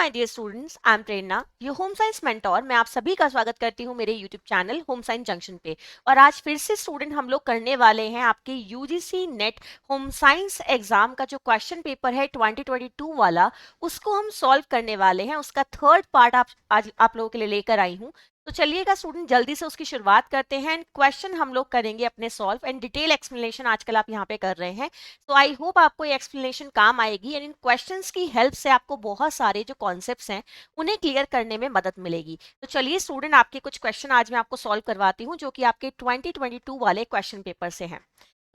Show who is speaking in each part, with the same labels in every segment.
Speaker 1: My dear students, I am Prerna, your home science mentor. मैं आप सभी का स्वागत करती हूँ मेरे YouTube channel home science junction पे। और आज फिर से स्टूडेंट हम लोग करने वाले हैं आपके UGC net home science exam का जो क्वेश्चन पेपर है 2022 वाला, उसको हम सॉल्व करने वाले हैं। उसका थर्ड पार्ट आज आप लोगों के लिए लेकर आई हूँ। तो चलिएगा स्टूडेंट, जल्दी से उसकी शुरुआत करते हैं एंड क्वेश्चन हम लोग करेंगे अपने सॉल्व एंड डिटेल एक्सप्लेनेशन आजकल आप यहाँ पे कर रहे हैं। तो आई होप आपको ये एक्सप्लेनेशन काम आएगी एंड इन क्वेश्चंस की हेल्प से आपको बहुत सारे जो कॉन्सेप्ट्स हैं उन्हें क्लियर करने में मदद मिलेगी। तो चलिए स्टूडेंट, आपके कुछ क्वेश्चन आज मैं आपको सॉल्व करवाती हूँ जो कि आपके 2022 वाले क्वेश्चन पेपर से हैं।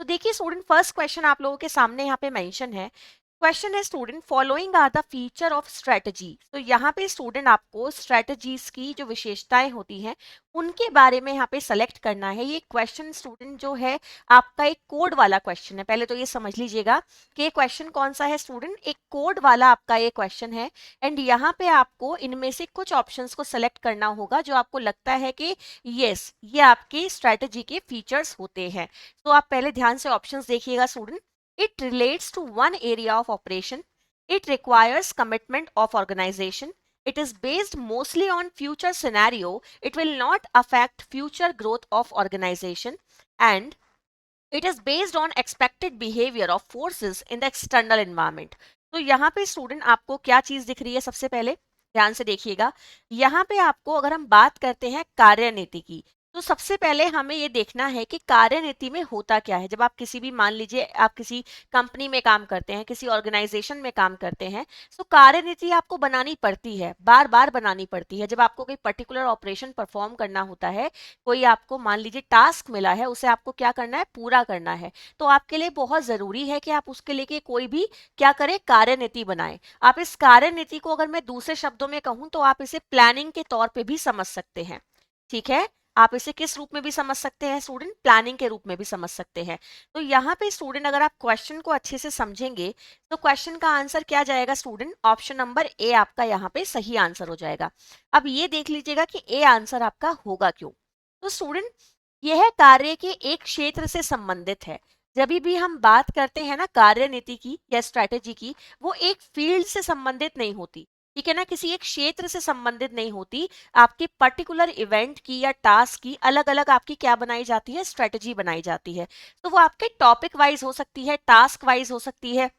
Speaker 1: तो देखिए स्टूडेंट, फर्स्ट क्वेश्चन आप लोगों के सामने यहाँ पे मेंशन है। क्वेश्चन है student, following are the feature of strategy. तो यहाँ पे स्टूडेंट आपको स्ट्रेटजीज की जो विशेषताएं होती हैं उनके बारे में यहाँ पे सेलेक्ट करना है। ये क्वेश्चन स्टूडेंट जो है आपका एक कोड वाला क्वेश्चन है। पहले तो ये समझ लीजिएगा कि ये क्वेश्चन कौन सा है स्टूडेंट, एक कोड वाला आपका ये क्वेश्चन है। एंड यहाँ पे आपको इनमें से कुछ ऑप्शंस को सेलेक्ट करना होगा जो आपको लगता है कि यस ये आपकी स्ट्रेटजी के फीचर्स होते हैं। तो आप पहले ध्यान से ऑप्शंस देखिएगा student. It relates to one area of operation. It requires commitment of organization. It is based mostly on future scenario. It will not affect future growth of organization. And it is based on expected behavior of forces in the external environment. तो यहाँ पे student आपको क्या चीज दिख रही है? सबसे पहले ध्यान से देखिएगा। यहाँ पे आपको अगर हम बात करते हैं कार्यनीति की, तो सबसे पहले हमें ये देखना है कि कार्यनीति में होता क्या है। जब आप किसी भी, मान लीजिए आप किसी कंपनी में काम करते हैं, किसी ऑर्गेनाइजेशन में काम करते हैं, तो कार्यनीति आपको बनानी पड़ती है, बार बार बनानी पड़ती है। जब आपको कोई पर्टिकुलर ऑपरेशन परफॉर्म करना होता है, कोई आपको मान लीजिए टास्क मिला है, उसे आपको क्या करना है? पूरा करना है। तो आपके लिए बहुत जरूरी है कि आप उसके लिए कोई भी क्या करें? कार्यनीति बनाएं। आप इस कार्यनीति को अगर मैं दूसरे शब्दों में कहूं तो आप इसे प्लानिंग के तौर पे भी समझ सकते हैं। ठीक है, आप इसे किस रूप में भी समझ सकते हैं स्टूडेंट? प्लानिंग के रूप में भी समझ सकते हैं। तो यहाँ पे स्टूडेंट अगर आप क्वेश्चन को अच्छे से समझेंगे तो क्वेश्चन का आंसर क्या जाएगा स्टूडेंट? ऑप्शन नंबर ए आपका यहाँ पे सही आंसर हो जाएगा। अब ये देख लीजिएगा कि ए आंसर आपका होगा क्यों। तो स्टूडेंट, यह कार्य के एक क्षेत्र से संबंधित है। जब भी हम बात करते हैं ना कार्यनीति की या स्ट्रैटेजी की, वो एक फील्ड से संबंधित नहीं होती, ठीक है ना, किसी एक क्षेत्र से संबंधित नहीं होती। आपकी पर्टिकुलर इवेंट की या टास्क की अलग अलग आपकी क्या बनाई जाती है? स्ट्रेटजी बनाई जाती है। तो वो आपके टॉपिक वाइज हो सकती है, टास्क वाइज हो सकती है,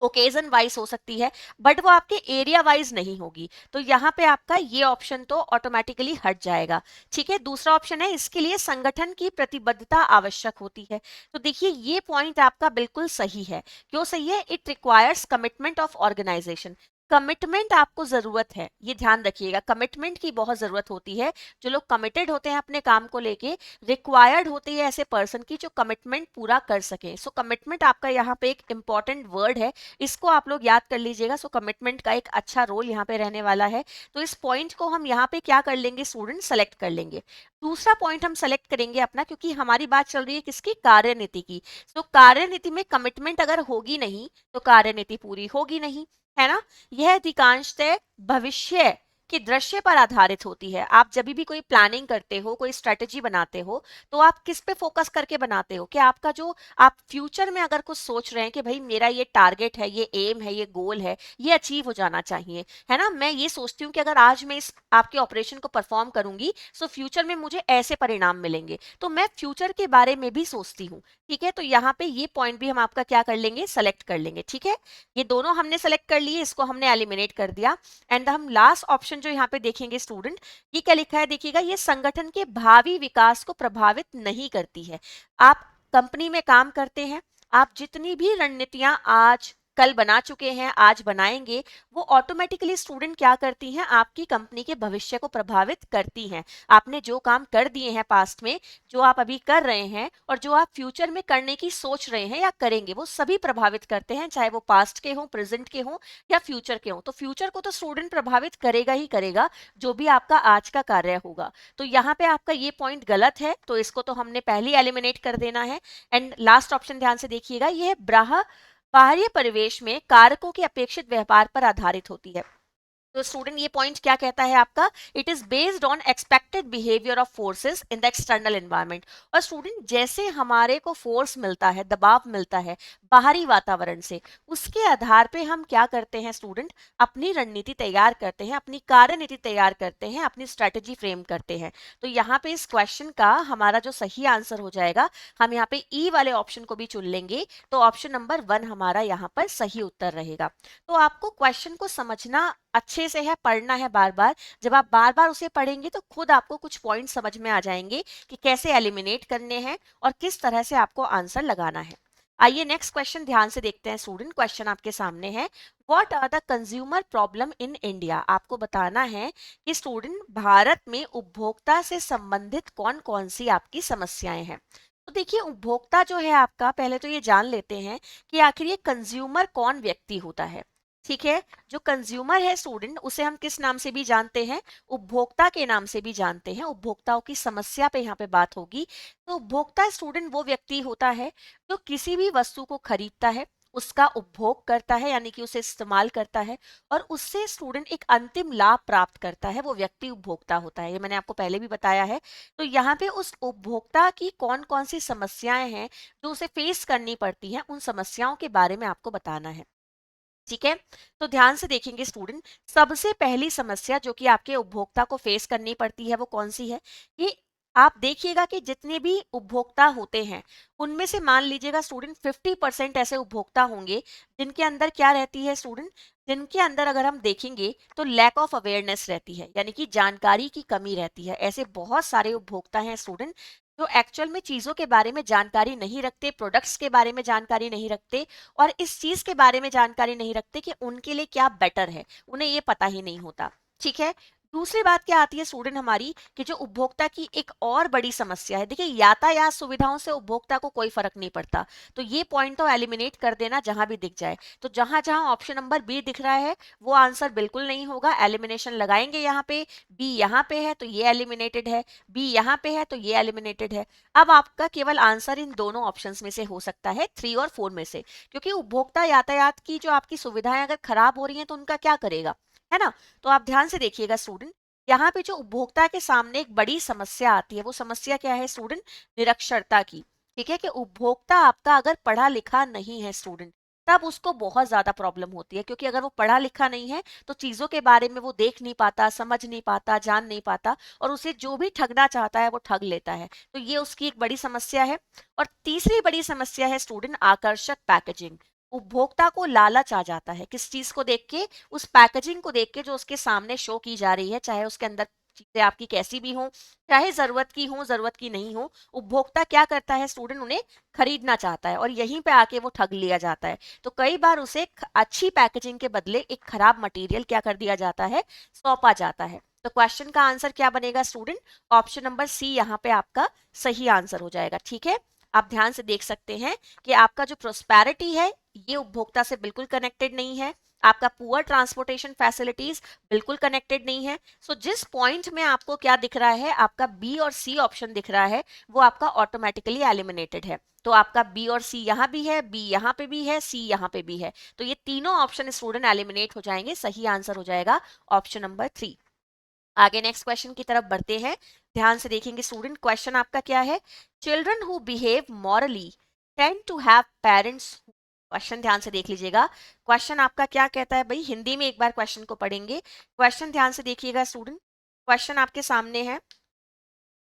Speaker 1: ओकेजन वाइज हो सकती है, बट वो आपके एरिया वाइज नहीं होगी। तो यहाँ पे आपका ये ऑप्शन तो ऑटोमेटिकली हट जाएगा। ठीक है, दूसरा ऑप्शन है, इसके लिए संगठन की प्रतिबद्धता आवश्यक होती है। तो देखिए ये पॉइंट आपका बिल्कुल सही है। क्यों सही है? It requires commitment of organization. Commitment आपको जरूरत है, ये ध्यान रखिएगा, कमिटमेंट की बहुत जरूरत होती है। जो लोग कमिटेड होते हैं अपने काम को लेके, रिक्वायर्ड होती है ऐसे पर्सन की जो कमिटमेंट पूरा कर सके। सो कमिटमेंट आपका यहाँ पे एक इंपॉर्टेंट वर्ड है, इसको आप लोग याद कर लीजिएगा। सो कमिटमेंट का एक अच्छा रोल यहाँ पे रहने वाला है। तो इस पॉइंट को हम यहाँ पे क्या कर लेंगे स्टूडेंट? सेलेक्ट कर लेंगे। दूसरा पॉइंट हम सेलेक्ट करेंगे अपना, क्योंकि हमारी बात चल रही है किसकी? कार्यनीति की। तो कार्यनीति में कमिटमेंट अगर होगी नहीं तो कार्यनीति पूरी होगी नहीं, है ना। यह अधिकांशतः भविष्य के दृश्य पर आधारित होती है। आप जब भी कोई प्लानिंग करते हो, कोई स्ट्रेटजी बनाते हो, तो आप किस पे फोकस करके बनाते हो? कि आपका जो आप फ्यूचर में अगर कुछ सोच रहे हैं कि भाई मेरा ये टारगेट है, ये एम है, ये गोल है, ये अचीव हो जाना चाहिए, है ना। मैं ये सोचती हूँ कि अगर आज मैं इस आपके ऑपरेशन को परफॉर्म करूंगी तो फ्यूचर में मुझे ऐसे परिणाम मिलेंगे। तो मैं फ्यूचर के बारे में भी सोचती हूँ। ठीक है, तो यहाँ पे ये पॉइंट भी हम आपका क्या कर लेंगे? सेलेक्ट कर लेंगे। ठीक है, ये दोनों हमने सेलेक्ट कर लिए, इसको हमने एलिमिनेट कर दिया। एंड हम लास्ट ऑप्शन जो यहाँ पे देखेंगे स्टूडेंट, ये क्या लिखा है? देखिएगा, ये संगठन के भावी विकास को प्रभावित नहीं करती है। आप कंपनी में काम करते हैं, आप जितनी भी रणनीतियां आज कल बना चुके हैं, आज बनाएंगे, वो ऑटोमेटिकली स्टूडेंट क्या करती हैं? आपकी कंपनी के भविष्य को प्रभावित करती हैं। आपने जो काम कर दिए हैं पास्ट में, जो आप अभी कर रहे हैं और जो आप फ्यूचर में करने की सोच रहे हैं या करेंगे, वो सभी प्रभावित करते हैं, चाहे वो पास्ट के हों, प्रेजेंट के हों या फ्यूचर के हों। तो फ्यूचर को तो स्टूडेंट प्रभावित करेगा ही करेगा, जो भी आपका आज का कार्य होगा। तो यहाँ पे आपका ये पॉइंट गलत है, तो इसको तो हमने पहले एलिमिनेट कर देना है। एंड लास्ट ऑप्शन ध्यान से देखिएगा, यह बाह्य परिवेश में कारकों के अपेक्षित व्यवहार पर आधारित होती है। तो स्टूडेंट ये पॉइंट क्या कहता है आपका, it is based on expected behaviour of forces in the external environment. और स्टूडेंट जैसे हमारे को फोर्स मिलता है, दबाव मिलता है बाहरी वातावरण से, उसके आधार पे हम क्या करते हैं स्टूडेंट, अपनी रणनीति तैयार करते हैं, अपनी कार्यनीति तैयार करते हैं, अपनी स्ट्रेटेजी फ्रेम करते हैं। तो यहाँ पे इस क्वेश्चन का हमारा जो सही आंसर हो जाएगा, हम यहाँ पे ई वाले ऑप्शन को भी चुन लेंगे, तो ऑप्शन नंबर 1 हमारा यहाँ पर सही उत्तर रहेगा। तो आपको क्वेश्चन को समझना अच्छे से है, पढ़ना है बार बार। जब आप बार बार उसे पढ़ेंगे तो खुद आपको कुछ पॉइंट समझ में आ जाएंगे कि कैसे एलिमिनेट करने हैं और किस तरह से आपको आंसर लगाना है। आइए नेक्स्ट क्वेश्चन ध्यान से देखते हैं स्टूडेंट। क्वेश्चन आपके सामने है, what are the consumer problem in India. आपको बताना है कि स्टूडेंट भारत में उपभोक्ता से संबंधित कौन कौन सी आपकी समस्याएं हैं। तो देखिए उपभोक्ता जो है आपका, पहले तो ये जान लेते हैं कि आखिर ये कंज्यूमर कौन व्यक्ति होता है। ठीक है, जो कंज्यूमर है स्टूडेंट, उसे हम किस नाम से भी जानते हैं, उपभोक्ता के नाम से भी जानते हैं। उपभोक्ताओं की समस्या पे यहाँ पे बात होगी। तो उपभोक्ता स्टूडेंट वो व्यक्ति होता है जो किसी भी वस्तु को खरीदता है, उसका उपभोग करता है यानी कि उसे इस्तेमाल करता है, और उससे स्टूडेंट एक अंतिम लाभ प्राप्त करता है, वो व्यक्ति उपभोक्ता होता है। ये मैंने आपको पहले भी बताया है। तो यहाँ पे उस उपभोक्ता की कौन कौन सी समस्याएं हैं जो उसे फेस करनी पड़ती हैं, उन समस्याओं के बारे में आपको बताना है। ठीक है, तो ध्यान से देखेंगे स्टूडेंट। सबसे पहली समस्या जो कि आपके उपभोक्ता को फेस करनी पड़ती है वो कौन सी है, ये आप देखिएगा कि जितने भी उपभोक्ता होते हैं उनमें से मान लीजिएगा स्टूडेंट 50% ऐसे उपभोक्ता होंगे जिनके अंदर क्या रहती है स्टूडेंट, जिनके अंदर अगर हम देखेंगे तो लैक ऑफ अवेयरनेस रहती है, यानी कि जानकारी की कमी रहती है। ऐसे बहुत सारे उपभोक्ता हैं स्टूडेंट जो एक्चुअल में चीजों के बारे में जानकारी नहीं रखते, प्रोडक्ट्स के बारे में जानकारी नहीं रखते, और इस चीज के बारे में जानकारी नहीं रखते कि उनके लिए क्या बेटर है, उन्हें ये पता ही नहीं होता। ठीक है, दूसरी बात क्या आती है स्टूडेंट हमारी, कि जो उपभोक्ता की एक और बड़ी समस्या है, देखिए यातायात सुविधाओं से उपभोक्ता को कोई फर्क नहीं पड़ता। तो ये पॉइंट तो एलिमिनेट कर देना जहां भी दिख जाए। तो जहां जहां ऑप्शन नंबर बी दिख रहा है वो आंसर बिल्कुल नहीं होगा, एलिमिनेशन लगाएंगे यहाँ पे। बी यहाँ पे है तो ये एलिमिनेटेड है, बी यहाँ पे है तो ये एलिमिनेटेड है। अब आपका केवल आंसर इन दोनों ऑप्शंस में से हो सकता है, 3 और 4 में से, क्योंकि उपभोक्ता यातायात की जो आपकी सुविधाएं अगर खराब हो रही हैं तो उनका क्या करेगा, है ना। तो आप ध्यान से देखिएगा स्टूडेंट, यहाँ पे जो उपभोक्ता के सामने एक बड़ी समस्या आती है, वो समस्या क्या है स्टूडेंट, निरक्षरता की। ठीक है, कि उपभोक्ता आपका अगर पढ़ा लिखा नहीं है स्टूडेंट, तब उसको बहुत ज्यादा प्रॉब्लम होती है, क्योंकि अगर वो पढ़ा लिखा नहीं है तो चीजों के बारे में वो देख नहीं पाता, समझ नहीं पाता, जान नहीं पाता, और उसे जो भी ठगना चाहता है वो ठग लेता है। तो ये उसकी एक बड़ी समस्या है। और तीसरी बड़ी समस्या है स्टूडेंट, आकर्षक पैकेजिंग। उपभोक्ता को लालच आ जाता है किस चीज को देख के, उस पैकेजिंग को देख के जो उसके सामने शो की जा रही है, चाहे उसके अंदर चीजें आपकी कैसी भी हो, चाहे जरूरत की हो जरूरत की नहीं हो, उपभोक्ता क्या करता है स्टूडेंट, उन्हें खरीदना चाहता है, और यहीं पे आके वो ठग लिया जाता है। तो कई बार उसे अच्छी पैकेजिंग के बदले एक खराब मटेरियल क्या कर दिया जाता है, सौंपा जाता है। तो क्वेश्चन का आंसर क्या बनेगा स्टूडेंट, ऑप्शन नंबर सी यहाँ पे आपका सही आंसर हो जाएगा। ठीक है, आप ध्यान से देख सकते हैं कि आपका जो प्रोस्पेरिटी है ये उपभोक्ता से बिल्कुल कनेक्टेड नहीं है, आपका पुअर ट्रांसपोर्टेशन फैसिलिटीज बिल्कुल कनेक्टेड नहीं है। सो जिस पॉइंट में आपको क्या दिख रहा है, आपका बी और सी ऑप्शन दिख रहा है, वो आपका ऑटोमेटिकली एलिमिनेटेड है। तो आपका बी और सी यहाँ भी है, बी यहाँ पे भी है, सी यहाँ पे भी है, तो ये तीनों ऑप्शन स्टूडेंट एलिमिनेट हो जाएंगे। सही आंसर हो जाएगा ऑप्शन नंबर 3। आगे नेक्स्ट क्वेश्चन की तरफ बढ़ते हैं, ध्यान से देखेंगे स्टूडेंट। क्वेश्चन आपका क्या है, children who behave morally tend to have parents. Question ध्यान से देख लीजिएगा, क्वेश्चन आपका क्या कहता है भाई, हिंदी में एक बार क्वेश्चन को पढ़ेंगे। क्वेश्चन ध्यान से देखिएगा स्टूडेंट, क्वेश्चन आपके सामने है।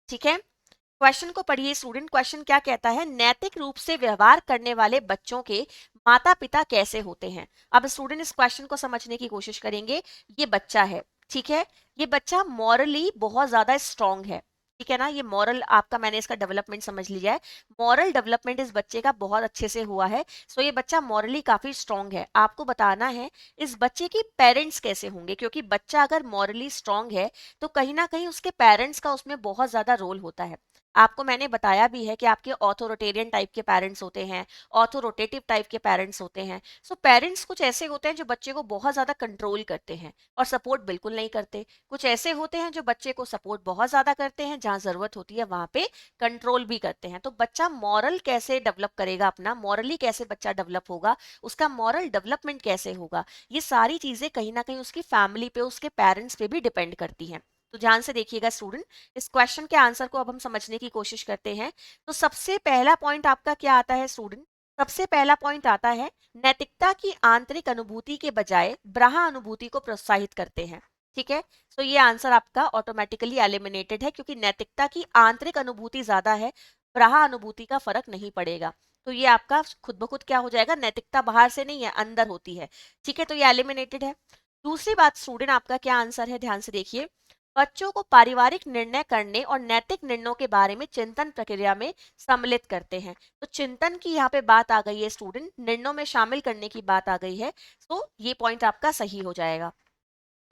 Speaker 1: ठीक है, क्वेश्चन को पढ़िए स्टूडेंट। क्वेश्चन क्या कहता है, नैतिक रूप से व्यवहार करने वाले बच्चों के माता पिता कैसे होते हैं। अब स्टूडेंट इस क्वेश्चन को समझने की कोशिश करेंगे। ये बच्चा है, ठीक है, ये बच्चा मॉरली बहुत ज्यादा स्ट्रांग है। ठीक है ना, ये मॉरल आपका, मैंने इसका डेवलपमेंट समझ लिया है, मॉरल डेवलपमेंट इस बच्चे का बहुत अच्छे से हुआ है। सो ये बच्चा मॉरली काफी स्ट्रांग है। आपको बताना है इस बच्चे की पेरेंट्स कैसे होंगे, क्योंकि बच्चा अगर मॉरली स्ट्रांग है तो कहीं ना कहीं उसके पेरेंट्स का उसमें बहुत ज्यादा रोल होता है। आपको मैंने बताया भी है कि आपके ऑथोरिटेरियन टाइप के पेरेंट्स होते हैं, ऑथोरोटेटिव टाइप के पेरेंट्स होते हैं। सो पेरेंट्स कुछ ऐसे होते हैं जो बच्चे को बहुत ज़्यादा कंट्रोल करते हैं और सपोर्ट बिल्कुल नहीं करते। कुछ ऐसे होते हैं जो बच्चे को सपोर्ट बहुत ज़्यादा करते हैं, जहाँ ज़रूरत होती है वहाँ पे कंट्रोल भी करते हैं। तो बच्चा मॉरल कैसे डेवलप करेगा, अपना मॉरली कैसे बच्चा डेवलप होगा, उसका मॉरल डेवलपमेंट कैसे होगा, ये सारी चीज़ें कहीं ना कहीं उसकी फैमिली पे, उसके पेरेंट्स पे भी डिपेंड करती हैं। तो ध्यान से देखिएगा स्टूडेंट, इस क्वेश्चन के आंसर को अब हम समझने की कोशिश करते हैं। तो सबसे पहला पॉइंट आपका क्या आता है स्टूडेंट? सबसे पहला पॉइंट आता है, नैतिकता की आंतरिक अनुभूति के बजाय बाह्य अनुभूति को प्रोत्साहित करते हैं। ठीक है, तो ये आंसर आपका ऑटोमेटिकली एलिमिनेटेड है, क्योंकि नैतिकता की आंतरिक अनुभूति ज्यादा है, बाह्य अनुभूति का फर्क नहीं पड़ेगा। तो ये आपका खुद ब खुद क्या हो जाएगा, नैतिकता बाहर से नहीं है, अंदर होती है। ठीक है, तो ये एलिमिनेटेड है। दूसरी बात स्टूडेंट, आपका क्या आंसर है, ध्यान से देखिए, बच्चों को पारिवारिक निर्णय करने और नैतिक निर्णयों के बारे में चिंतन प्रक्रिया में सम्मिलित करते हैं। तो चिंतन की यहाँ पे बात आ गई है स्टूडेंट, निर्णयों में शामिल करने की बात आ गई है। तो ये पॉइंट आपका सही हो जाएगा।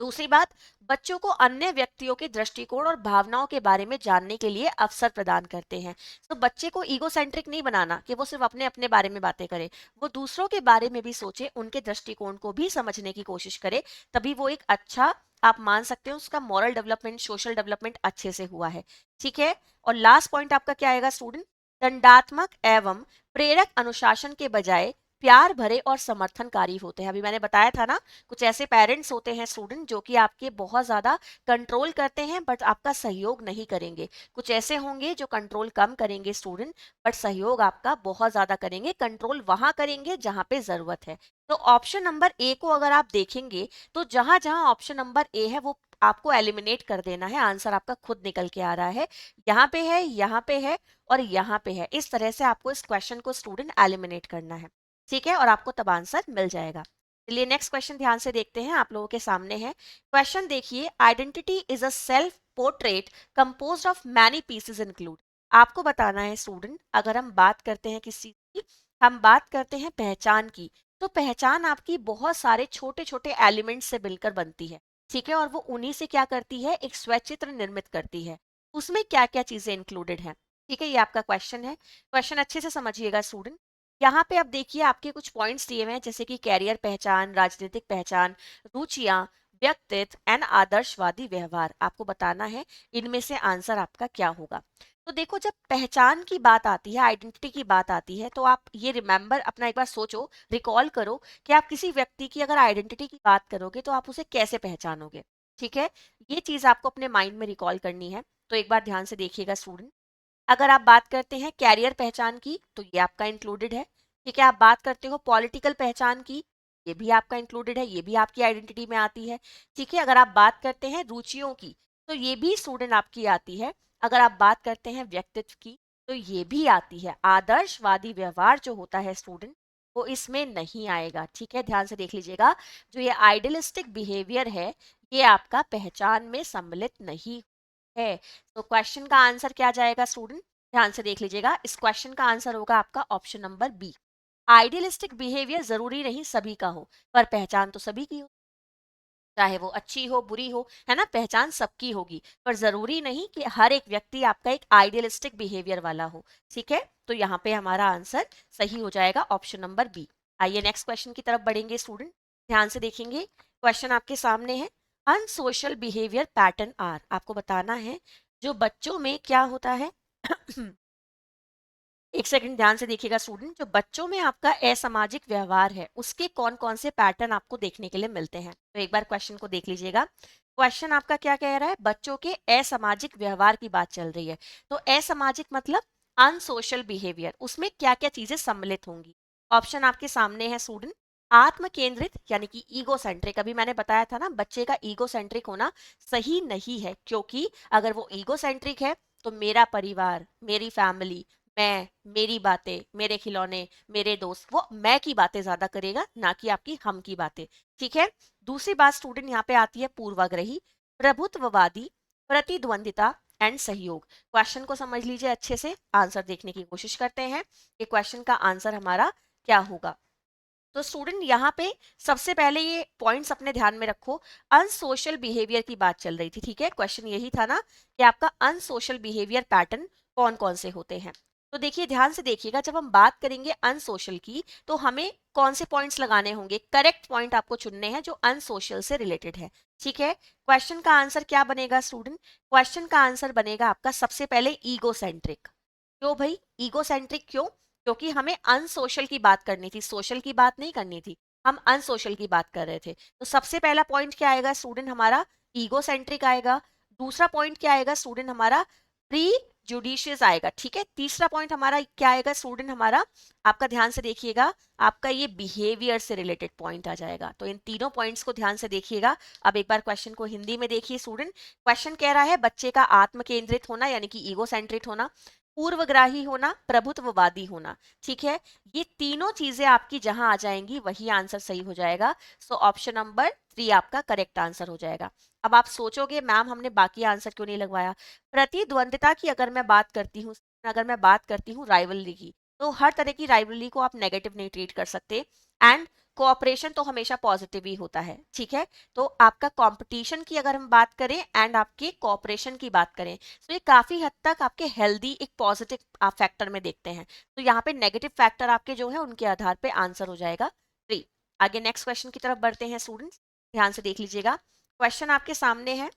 Speaker 1: दूसरी बात, बच्चों को अन्य व्यक्तियों के दृष्टिकोण और भावनाओं के बारे में जानने के लिए अवसर प्रदान करते हैं। तो बच्चे को ईगोसेंट्रिक नहीं बनाना कि वो सिर्फ अपने अपने बारे में बातें करे, वो दूसरों के बारे में भी सोचे, उनके दृष्टिकोण को भी समझने की कोशिश करे, तभी वो एक अच्छा, आप मान सकते हो उसका मॉरल डेवलपमेंट, सोशल डेवलपमेंट अच्छे से हुआ है। ठीक है, और लास्ट पॉइंट आपका क्या आएगा स्टूडेंट? दंडात्मक एवं प्रेरक अनुशासन के बजाय प्यार भरे और समर्थनकारी होते हैं। अभी मैंने बताया था ना, कुछ ऐसे पेरेंट्स होते हैं स्टूडेंट जो कि आपके बहुत ज्यादा कंट्रोल करते हैं बट आपका सहयोग नहीं करेंगे। कुछ ऐसे होंगे जो कंट्रोल कम करेंगे स्टूडेंट, बट सहयोग आपका बहुत ज्यादा करेंगे, कंट्रोल वहां करेंगे जहां पे जरूरत है। तो ऑप्शन नंबर ए को अगर आप देखेंगे, तो जहां जहां ऑप्शन नंबर ए है वो आपको एलिमिनेट कर देना है, आंसर आपका खुद निकल के आ रहा है। यहाँ पे है, यहाँ पे है और यहाँ पे है, इस तरह से आपको इस क्वेश्चन को स्टूडेंट एलिमिनेट करना है। ठीक है, और आपको तब आंसर मिल जाएगा। चलिए नेक्स्ट क्वेश्चन ध्यान से देखते हैं, आप लोगों के सामने है क्वेश्चन। देखिए, identity is a self portrait composed of many pieces include. आपको बताना है स्टूडेंट, अगर हम बात करते हैं किसी की, हम बात करते हैं पहचान की, तो पहचान आपकी बहुत सारे छोटे छोटे एलिमेंट्स से मिलकर बनती है। ठीक है, और वो उन्हीं से क्या करती है, एक स्वचित्र निर्मित करती है। उसमें क्या क्या चीजें इंक्लूडेड है? ठीक है, ये आपका क्वेश्चन है, क्वेश्चन अच्छे से समझिएगा स्टूडेंट। यहाँ पे आप देखिए, आपके कुछ पॉइंट्स दिए हुए हैं, जैसे कि कैरियर पहचान, राजनीतिक पहचान, रुचियां, व्यक्तित्व एंड आदर्शवादी व्यवहार। आपको बताना है इनमें से आंसर आपका क्या होगा। तो देखो, जब पहचान की बात आती है, आइडेंटिटी की बात आती है, तो आप ये रिमेंबर, अपना एक बार सोचो, रिकॉल करो कि आप किसी व्यक्ति की अगर आइडेंटिटी की बात करोगे तो आप उसे कैसे पहचानोगे। ठीक है, ये चीज आपको अपने माइंड में रिकॉल करनी है। तो एक बार ध्यान से देखिएगा स्टूडेंट, अगर आप बात करते हैं कैरियर पहचान की, तो ये आपका इंक्लूडेड है। ठीक है, आप बात करते हो पॉलिटिकल पहचान की, ये भी आपका इंक्लूडेड है, ये भी आपकी आइडेंटिटी में आती है। ठीक है, अगर आप बात करते हैं रुचियों की, तो ये भी स्टूडेंट आपकी आती है। अगर आप बात करते हैं व्यक्तित्व की, तो ये भी आती है। आदर्शवादी व्यवहार जो होता है स्टूडेंट, वो इसमें नहीं आएगा। ठीक है, ध्यान से देख लीजिएगा, जो ये आइडियलिस्टिक बिहेवियर है, ये आपका पहचान में सम्मिलित नहीं है। तो क्वेश्चन का आंसर क्या जाएगा स्टूडेंट? ध्यान से देख लीजिएगा, इस क्वेश्चन का आंसर होगा आपका option number B. Idealistic behaviour जरूरी नहीं सभी का हो, पर पहचान तो सभी की हो, चाहे वो अच्छी हो बुरी हो, है ना, पहचान सबकी होगी, पर जरूरी नहीं कि हर एक व्यक्ति आपका एक आइडियलिस्टिक बिहेवियर वाला हो। ठीक है, तो यहाँ पे हमारा आंसर सही हो जाएगा ऑप्शन नंबर बी। आइए नेक्स्ट क्वेश्चन की तरफ बढ़ेंगे स्टूडेंट, ध्यान से देखेंगे, क्वेश्चन आपके सामने है, अनसोशल बिहेवियर पैटर्न आर। आपको बताना है जो बच्चों में क्या होता है। एक सेकंड ध्यान से देखिएगा स्टूडेंट, जो बच्चों में आपका असामाजिक व्यवहार है, उसके कौन कौन से पैटर्न आपको देखने के लिए मिलते हैं। तो एक बार क्वेश्चन को देख लीजिएगा, क्वेश्चन आपका क्या कह रहा है, बच्चों के असामाजिक व्यवहार की बात चल रही है। तो असामाजिक मतलब अनसोशल बिहेवियर, उसमें क्या क्या चीजें सम्मिलित होंगी। ऑप्शन आपके सामने है स्टूडेंट, आत्म केंद्रित यानी कि ईगो सेंट्रिक। अभी मैंने बताया था ना, बच्चे का ईगो सेंट्रिक होना सही नहीं है, क्योंकि अगर वो ईगो सेंट्रिक है तो मेरा परिवार, मेरी फैमिली, मैं, मेरी बातें, मेरे खिलौने, मेरे दोस्त, वो मैं की बातें ज्यादा करेगा, ना कि आपकी हम की बातें। ठीक है, दूसरी बात स्टूडेंट यहाँ पे आती है पूर्वाग्रही, प्रभुत्ववादी, प्रतिद्वंदिता एंड सहयोग। क्वेश्चन को समझ लीजिए अच्छे से, आंसर देखने की कोशिश करते हैं कि क्वेश्चन का आंसर हमारा क्या होगा। तो स्टूडेंट यहाँ पे सबसे पहले ये पॉइंट्स अपने ध्यान में रखो, अनसोशल बिहेवियर की बात चल रही थी। ठीक है, क्वेश्चन यही था ना कि आपका अनसोशल बिहेवियर पैटर्न कौन कौन से होते हैं। तो देखिए ध्यान से देखिएगा, जब हम बात करेंगे अनसोशल की तो हमें कौन से पॉइंट्स लगाने होंगे, करेक्ट पॉइंट आपको चुनने हैं जो अनसोशल से रिलेटेड है। ठीक है, क्वेश्चन का आंसर क्या बनेगा स्टूडेंट? क्वेश्चन का आंसर बनेगा आपका सबसे पहले ईगो सेंट्रिक। क्यों भाई ईगो सेंट्रिक क्यों? क्योंकि हमें अनसोशल की बात करनी थी, सोशल की बात नहीं करनी थी, हम अनसोशल की बात कर रहे थे। तो सबसे पहला पॉइंट क्या आएगा स्टूडेंट हमारा? ईगो सेंट्रिक आएगा। दूसरा पॉइंट क्या आएगा स्टूडेंट हमारा? प्री जुडिशियस आएगा। ठीक है, तीसरा पॉइंट हमारा क्या आएगा स्टूडेंट हमारा? आपका ध्यान से देखिएगा, आपका ये बिहेवियर से रिलेटेड पॉइंट आ जाएगा। तो इन तीनों पॉइंट्स को ध्यान से देखिएगा। अब एक बार क्वेश्चन को हिंदी में देखिए स्टूडेंट। क्वेश्चन कह रहा है बच्चे का आत्म केंद्रित होना यानी कि ईगो सेंट्रिक होना, पूर्वग्राही होना, प्रभुत्ववादी होना। ठीक है, ये तीनों चीजें आपकी जहां आ जाएंगी वही आंसर सही हो जाएगा। सो ऑप्शन नंबर 3 आपका करेक्ट आंसर हो जाएगा। अब आप सोचोगे मैम हमने बाकी आंसर क्यों नहीं लगवाया? प्रतिद्वंदिता की अगर मैं बात करती हूँ, अगर मैं बात करती हूँ राइवलरी की, तो हर तरह की राइवलरी को आप नेगेटिव नहीं ट्रीट कर सकते। एंड कोऑपरेशन तो हमेशा पॉजिटिव ही होता है। ठीक है, तो आपका कंपटीशन की अगर हम बात करें एंड आपके कोऑपरेशन की बात करें तो ये काफी हद तक आपके हेल्दी एक पॉजिटिव फैक्टर में देखते हैं। तो यहाँ पे नेगेटिव फैक्टर आपके जो है उनके आधार पे आंसर हो जाएगा 3। आगे नेक्स्ट क्वेश्चन की तरफ बढ़ते हैं स्टूडेंट्स, ध्यान से देख लीजिएगा। क्वेश्चन आपके सामने है।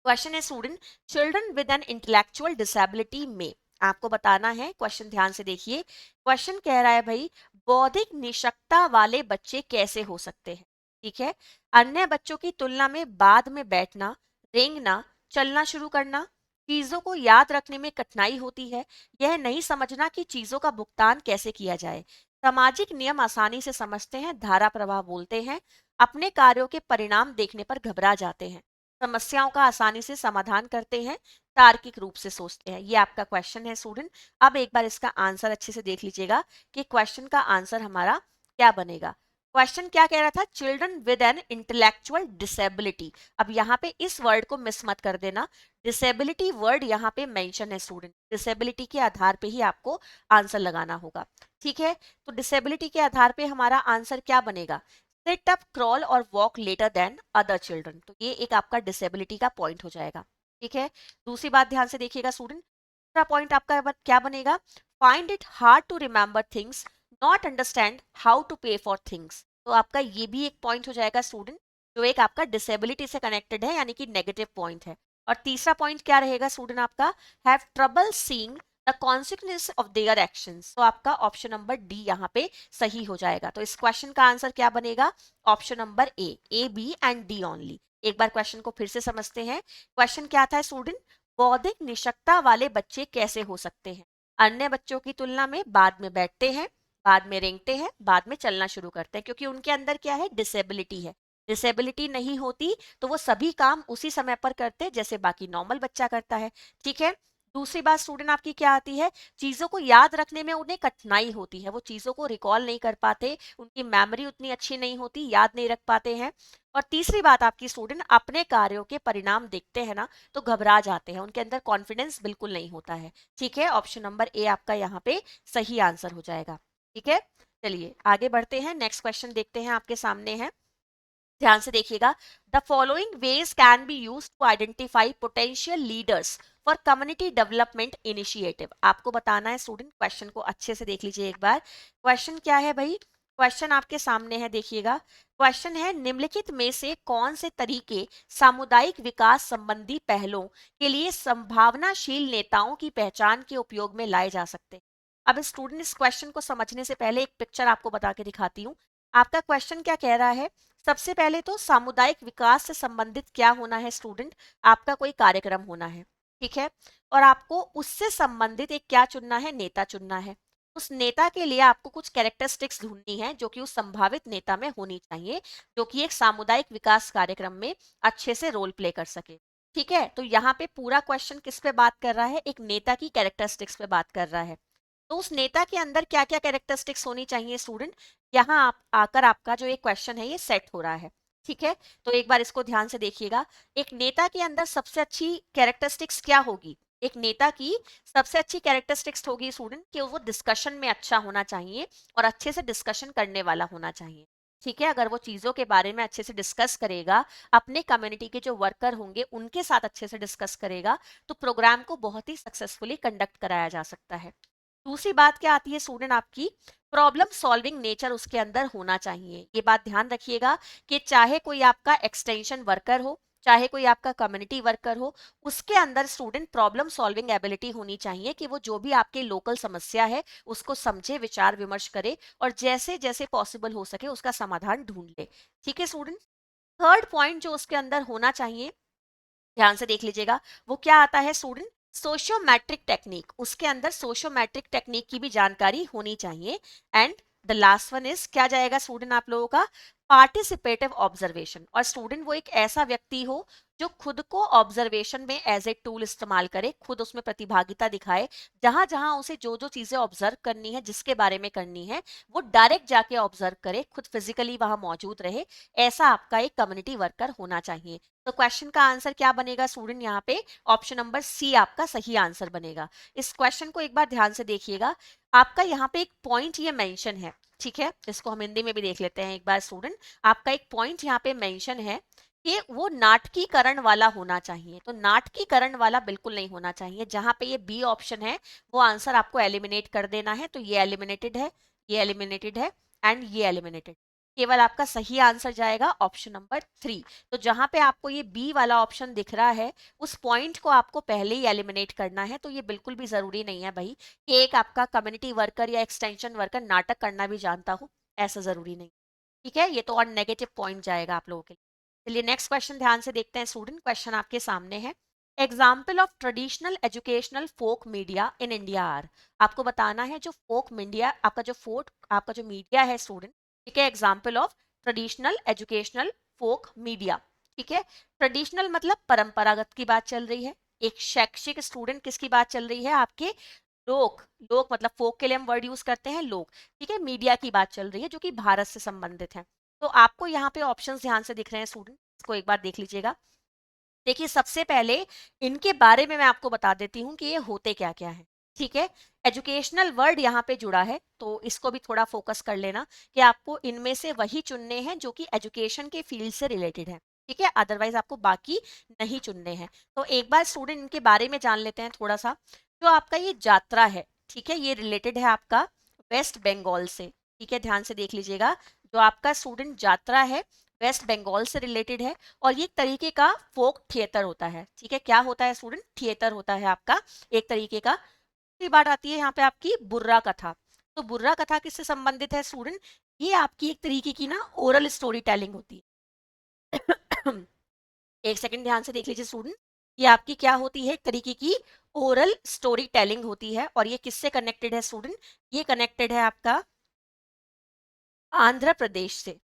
Speaker 1: क्वेश्चन है student, children with an intellectual disability में, आपको बताना है। क्वेश्चन ध्यान से देखिए। क्वेश्चन कह रहा है भाई बौद्धिक निशक्तता वाले बच्चे कैसे हो सकते हैं? ठीक है, अन्य बच्चों की तुलना में बाद में बैठना, रेंगना, चलना शुरू करना, चीजों को याद रखने में कठिनाई होती है, यह नहीं समझना कि चीजों का भुगतान कैसे किया जाए, सामाजिक नियम आसानी से समझते हैं, धारा प्रवाह बोलते हैं, अपने कार्यों के परिणाम देखने पर घबरा जाते हैं, समस्याओं का आसानी से समाधान करते हैं, तार्किक रूप से सोचते हैं। ये आपका क्वेश्चन है स्टूडेंट। अब एक बार इसका आंसर अच्छे से देख लीजिएगा कि क्वेश्चन का आंसर हमारा क्या बनेगा। क्वेश्चन क्या कह रहा था? Children with an intellectual disability. अब यहाँ पे इस वर्ड को मिस मत कर देना, डिसेबिलिटी वर्ड यहाँ पे मेंशन है स्टूडेंट, डिसेबिलिटी के आधार पे ही आपको आंसर लगाना होगा। ठीक है, तो डिसेबिलिटी के आधार पे हमारा आंसर क्या बनेगा? सिट अप, क्रॉल और walk later than other children. तो ये एक आपका डिसेबिलिटी का पॉइंट हो जाएगा। ठीक है, दूसरी बात ध्यान से देखिएगा स्टूडेंट, दूसरा पॉइंट आपका क्या बनेगा? Find it hard to remember things, not understand how to pay for things. तो आपका ये भी एक पॉइंट हो जाएगा स्टूडेंट, जो एक आपका डिसेबिलिटी से कनेक्टेड है यानी कि नेगेटिव पॉइंट है। और तीसरा पॉइंट क्या रहेगा स्टूडेंट आपका? Have trouble seeing the consequence of their actions. तो आपका ऑप्शन नंबर डी यहाँ पे सही हो जाएगा। तो इस क्वेश्चन का आंसर क्या बनेगा? Option number A, B and D only. एक बार क्वेश्चन को फिर से समझते हैं। क्वेश्चन क्या था स्टूडेंट? बौद्धिक निशक्तता वाले बच्चे कैसे हो सकते हैं? अन्य बच्चों की तुलना में बाद में बैठते हैं, बाद में रेंगते हैं, बाद में चलना शुरू करते हैं, क्योंकि उनके अंदर क्या है? डिसेबिलिटी है। डिसेबिलिटी नहीं होती तो वो सभी काम उसी समय पर करते जैसे बाकी नॉर्मल बच्चा करता है। ठीक है, दूसरी बात स्टूडेंट आपकी क्या आती है? चीजों को याद रखने में उन्हें कठिनाई होती है, वो चीजों को रिकॉल नहीं कर पाते, उनकी मेमोरी उतनी अच्छी नहीं होती, याद नहीं रख पाते हैं। और तीसरी बात आपकी स्टूडेंट, अपने कार्यों के परिणाम देखते हैं ना तो घबरा जाते हैं, उनके अंदर कॉन्फिडेंस बिल्कुल नहीं होता है। ठीक है, ऑप्शन नंबर ए आपका यहाँ पे सही आंसर हो जाएगा। ठीक है, चलिए आगे बढ़ते हैं, नेक्स्ट क्वेश्चन देखते हैं आपके सामने है। ध्यान से देखिएगा। The following ways can be use to identify potential leaders for community development initiative. आपको बताना है स्टूडेंट, क्वेश्चन को अच्छे से देख लीजिए एक बार। क्वेश्चन क्या है भाई? क्वेश्चन आपके सामने है, देखिएगा। क्वेश्चन है निम्नलिखित में से कौन से तरीके सामुदायिक विकास संबंधी पहलों के लिए संभावनाशील नेताओं की पहचान के उपयोग में लाए जा सकते हैं? अब स्टूडेंट इस क्वेश्चन को समझने से पहले एक पिक्चर आपको बता के दिखाती हूँ। आपका क्वेश्चन क्या कह रहा है? सबसे पहले तो सामुदायिक विकास से संबंधित क्या होना है स्टूडेंट? आपका कोई कार्यक्रम होना है। ठीक है, और आपको उससे संबंधित एक क्या चुनना है? नेता चुनना है। उस नेता के लिए आपको कुछ कैरेक्टरिस्टिक्स ढूंढनी है जो कि उस संभावित नेता में होनी चाहिए, जो कि एक सामुदायिक विकास कार्यक्रम में अच्छे से रोल प्ले कर सके। ठीक है, तो यहाँ पे पूरा क्वेश्चन किस पे बात कर रहा है? एक नेता की कैरेक्टरिस्टिक्स पे बात कर रहा है। तो उस नेता के अंदर क्या क्या कैरेक्टरिस्टिक्स होनी चाहिए स्टूडेंट? यहाँ आप आकर आपका जो ये क्वेश्चन है ये सेट हो रहा है। ठीक है, तो एक बार इसको ध्यान से देखिएगा। एक नेता के अंदर सबसे अच्छी कैरेक्टरिस्टिक्स क्या होगी? एक नेता की सबसे अच्छी कैरेक्टरिस्टिक्स होगी स्टूडेंट कि वो डिस्कशन में अच्छा होना चाहिए और अच्छे से डिस्कशन करने वाला होना चाहिए। ठीक है, अगर वो चीजों के बारे में अच्छे से डिस्कस करेगा, अपने कम्युनिटी के जो वर्कर होंगे उनके साथ अच्छे से डिस्कस करेगा, तो प्रोग्राम को बहुत ही सक्सेसफुली कंडक्ट कराया जा सकता है। दूसरी बात क्या आती है स्टूडेंट, आपकी प्रॉब्लम सॉल्विंग नेचर उसके अंदर होना चाहिए। ये बात ध्यान रखिएगा कि चाहे कोई आपका एक्सटेंशन वर्कर हो, चाहे कोई आपका कम्युनिटी वर्कर हो, उसके अंदर स्टूडेंट प्रॉब्लम सॉल्विंग एबिलिटी होनी चाहिए कि वो जो भी आपके लोकल समस्या है उसको समझे, विचार विमर्श करे और जैसे जैसे पॉसिबल हो सके उसका समाधान ढूंढ ले। ठीक है स्टूडेंट। थर्ड पॉइंट जो उसके अंदर होना चाहिए, ध्यान से देख लीजिएगा, वो क्या आता है स्टूडेंट, सोशियोमेट्रिक टेक्निक। उसके अंदर सोशियोमेट्रिक टेक्निक की भी जानकारी होनी चाहिए। And the last one is क्या जाएगा स्टूडेंट आप लोगों का, पार्टिसिपेटिव ऑब्जर्वेशन। और स्टूडेंट वो एक ऐसा व्यक्ति हो जो खुद को ऑब्जर्वेशन में एज ए टूल इस्तेमाल करे, खुद उसमें प्रतिभागिता दिखाए, जहां जहां उसे जो जो चीजें ऑब्जर्व करनी है, जिसके बारे में करनी है, वो डायरेक्ट जाके ऑब्जर्व करे, खुद फिजिकली वहां मौजूद रहे। ऐसा आपका एक कम्युनिटी वर्कर होना चाहिए। तो क्वेश्चन का आंसर क्या बनेगा स्टूडेंट, यहाँ पे ऑप्शन नंबर सी आपका सही आंसर बनेगा। इस क्वेश्चन को एक बार ध्यान से देखिएगा, आपका यहाँ पे एक पॉइंट ये मेंशन है, ठीक है, इसको हम हिंदी में भी देख लेते हैं एक बार स्टूडेंट। आपका एक पॉइंट यहाँ पे मेंशन है कि वो नाटकीकरण वाला होना चाहिए, तो नाटकीकरण वाला बिल्कुल नहीं होना चाहिए। जहां पे ये बी ऑप्शन है वो आंसर आपको एलिमिनेट कर देना है, तो ये एलिमिनेटेड है, ये एलिमिनेटेड है एंड ये एलिमिनेटेड। केवल आपका सही आंसर जाएगा ऑप्शन नंबर 3। तो जहां पे आपको ये बी वाला ऑप्शन दिख रहा है, उस पॉइंट को आपको पहले ही एलिमिनेट करना है। तो ये बिल्कुल भी जरूरी नहीं है भाई कि एक आपका कम्युनिटी वर्कर या एक्सटेंशन वर्कर नाटक करना भी जानता हो, ऐसा जरूरी नहीं। ठीक है, ये तो और नेगेटिव पॉइंट जाएगा आप लोगों के लिए। चलिए नेक्स्ट क्वेश्चन ध्यान से देखते हैं स्टूडेंट। क्वेश्चन आपके सामने है, example of traditional educational folk media in India are. आपको बताना है जो फोक मीडिया, आपका जो मीडिया है स्टूडेंट, ठीक है, example of traditional educational folk media. ठीक है, ट्रेडिशनल मतलब परंपरागत की बात चल रही है। एक शैक्षिक स्टूडेंट किसकी बात चल रही है, आपके लोक, लोक मतलब फोक के लिए हम वर्ड यूज करते हैं लोक। ठीक है, मीडिया की बात चल रही है जो कि भारत से संबंधित है। तो आपको यहाँ पे ऑप्शंस ध्यान से दिख रहे हैं स्टूडेंट, इसको एक बार देख लीजिएगा। देखिए सबसे पहले इनके बारे में मैं आपको बता देती हूँ कि ये होते क्या क्या है। ठीक है, एजुकेशनल वर्ड यहाँ पे जुड़ा है, तो इसको भी थोड़ा फोकस कर लेना कि आपको इनमें से वही चुनने हैं जो कि एजुकेशन के फील्ड से रिलेटेड है। ठीक है, अदरवाइज आपको बाकी नहीं चुनने हैं। तो एक बार स्टूडेंट इनके बारे में जान लेते हैं थोड़ा सा। जो आपका ये यात्रा है, ठीक है, ये रिलेटेड है आपका वेस्ट बंगाल से। ठीक है, ध्यान से देख लीजिएगा, जो आपका स्टूडेंट यात्रा है वेस्ट बंगाल से रिलेटेड है और ये एक तरीके का फोक थिएटर होता है। ठीक है, क्या होता है स्टूडेंट, थिएटर होता है आपका एक तरीके का। दूसरी बात आती है यहाँ पे आपकी बुर्रा कथा। तो बुर्रा कथा किससे संबंधित है स्टूडेंट, ये आपकी एक तरीके की ना ओरल स्टोरी टेलिंग होती है। एक सेकंड ध्यान से देख लीजिए स्टूडेंट, ये आपकी क्या होती है, एक तरीके की ओरल स्टोरी टेलिंग होती है। और ये किससे कनेक्टेड है स्टूडेंट, ये कनेक्टेड है आपका आंध्र प्रदेश से।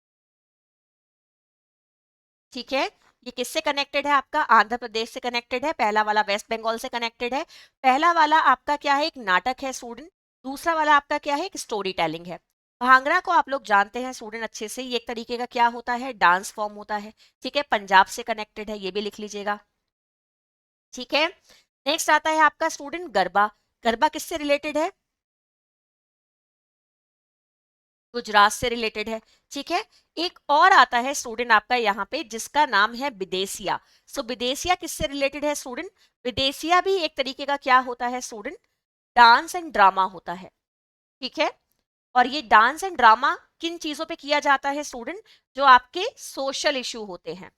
Speaker 1: ठीक है, ये किससे कनेक्टेड है, आपका आंध्र प्रदेश से कनेक्टेड है। पहला वाला वेस्ट बंगाल से कनेक्टेड है। पहला वाला आपका क्या है, एक नाटक है स्टूडेंट। दूसरा वाला आपका क्या है, एक स्टोरी टेलिंग है। भांगड़ा को आप लोग जानते हैं स्टूडेंट अच्छे से, ये एक तरीके का क्या होता है, डांस फॉर्म होता है। ठीक है, पंजाब से कनेक्टेड है, ये भी लिख लीजिएगा। ठीक है, नेक्स्ट आता है आपका स्टूडेंट गरबा। गरबा किससे रिलेटेड है, गुजरात से रिलेटेड है। ठीक है, एक और आता है स्टूडेंट आपका यहाँ पे जिसका नाम है विदेशिया। सो विदेशिया किससे रिलेटेड है स्टूडेंट, विदेशिया भी एक तरीके का क्या होता है स्टूडेंट, डांस एंड ड्रामा होता है। ठीक है, और ये डांस एंड ड्रामा किन चीजों पे किया जाता है स्टूडेंट, जो आपके सोशल इशू होते हैं।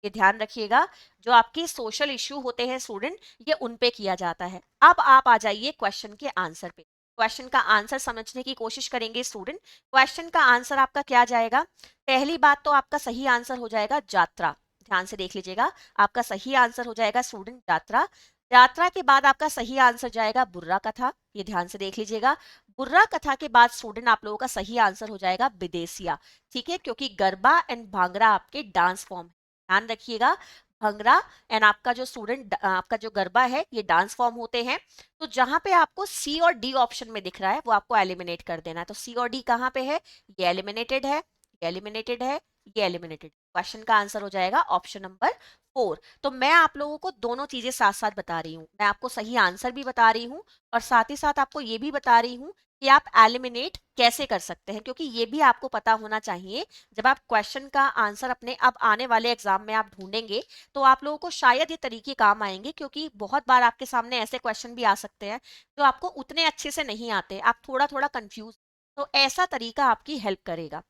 Speaker 1: ये ध्यान रखिएगा, जो आपके सोशल इश्यू होते हैं स्टूडेंट, ये उन पे किया जाता है। अब आप आ जाइए क्वेश्चन के आंसर पे। क्वेश्चन का आंसर समझने की कोशिश करेंगे स्टूडेंट। क्वेश्चन का आंसर आपका क्या जाएगा, पहली बात तो आपका सही आंसर हो जाएगा यात्रा। ध्यान से देख लीजिएगा, आपका सही आंसर हो जाएगा स्टूडेंट यात्रा। यात्रा के बाद आपका सही आंसर जाएगा बुर्रा कथा, ये ध्यान से देख लीजिएगा। बुर्रा कथा के बाद स्टूडेंट आप लोगों का सही आंसर हो जाएगा विदेशिया। ठीक है, क्योंकि गरबा एंड भांगड़ा आपके डांस फॉर्म, ध्यान रखिएगा, भंगड़ा एंड आपका जो स्टूडेंट आपका जो गरबा है ये डांस फॉर्म होते हैं। तो जहां पे आपको सी और डी ऑप्शन में दिख रहा है वो आपको एलिमिनेट कर देना है। तो सी और डी कहां पे है, ये एलिमिनेटेड है, ये एलिमिनेटेड है, ये एलिमिनेटेड। क्वेश्चन का आंसर हो जाएगा ऑप्शन नंबर 4। तो मैं आप लोगों को दोनों चीजें साथ साथ बता रही हूँ, मैं आपको सही आंसर भी बता रही हूँ और साथ ही साथ आपको ये भी बता रही हूँ कि आप एलिमिनेट कैसे कर सकते हैं, क्योंकि ये भी आपको पता होना चाहिए। जब आप क्वेश्चन का आंसर अपने अब आने वाले एग्जाम में आप ढूंढेंगे तो आप लोगों को शायद ये तरीके काम आएंगे, क्योंकि बहुत बार आपके सामने ऐसे क्वेश्चन भी आ सकते हैं जो आपको उतने अच्छे से नहीं आते, आप थोड़ा थोड़ा कंफ्यूज, तो ऐसा तरीका आपकी हेल्प करेगा।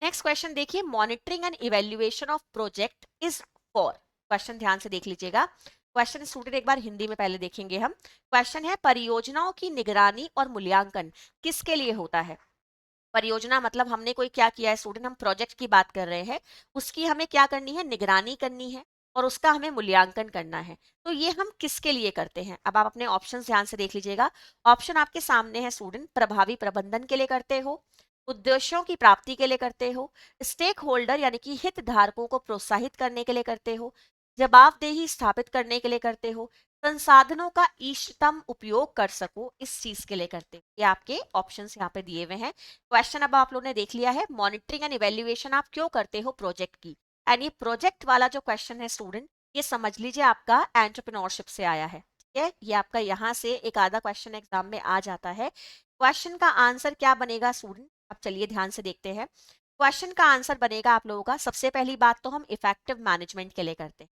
Speaker 1: नेक्स्ट क्वेश्चन देखिए, monitoring and evaluation of project is for. Question ध्यान से देख लीजिएगा। क्वेश्चन स्टूडेंट एक बार हिंदी में पहले देखेंगे हम। क्वेश्चन है, परियोजनाओं की निगरानी और मूल्यांकन किसके लिए होता है। परियोजना मतलब हमने कोई क्या किया है स्टूडेंट, हम प्रोजेक्ट की बात कर रहे हैं, उसकी हमें क्या करनी है, निगरानी करनी है और उसका हमें मूल्यांकन करना है। तो ये हम किसके लिए करते हैं, अब आप अपने ऑप्शन ध्यान से देख लीजिएगा। ऑप्शन आपके सामने है स्टूडेंट, प्रभावी प्रबंधन के लिए करते हो, उद्देश्यों की प्राप्ति के लिए करते हो, स्टेक होल्डर यानी कि हित धारकों को प्रोत्साहित करने के लिए करते हो, जवाबदेही स्थापित करने के लिए करते हो, संसाधनों का इष्टतम उपयोग कर सको इस चीज के लिए करते हो। ये आपके ऑप्शंस यहाँ पे दिए हुए हैं। क्वेश्चन अब आप लोगों ने देख लिया है, मॉनिटरिंग एंड इवेल्युएशन आप क्यों करते हो प्रोजेक्ट की। एंड ये प्रोजेक्ट वाला जो क्वेश्चन है स्टूडेंट, ये समझ लीजिए आपका एंटरप्रेन्योरशिप से आया है, ठीक है। ये आपका यहाँ से एक आधा क्वेश्चन एग्जाम में आ जाता है। क्वेश्चन का आंसर क्या बनेगा स्टूडेंट, अब चलिए ध्यान से देखते हैं। क्वेश्चन का आंसर बनेगा आप लोगों का, सबसे पहली बात तो हम इफेक्टिव मैनेजमेंट के लिए करते हैं,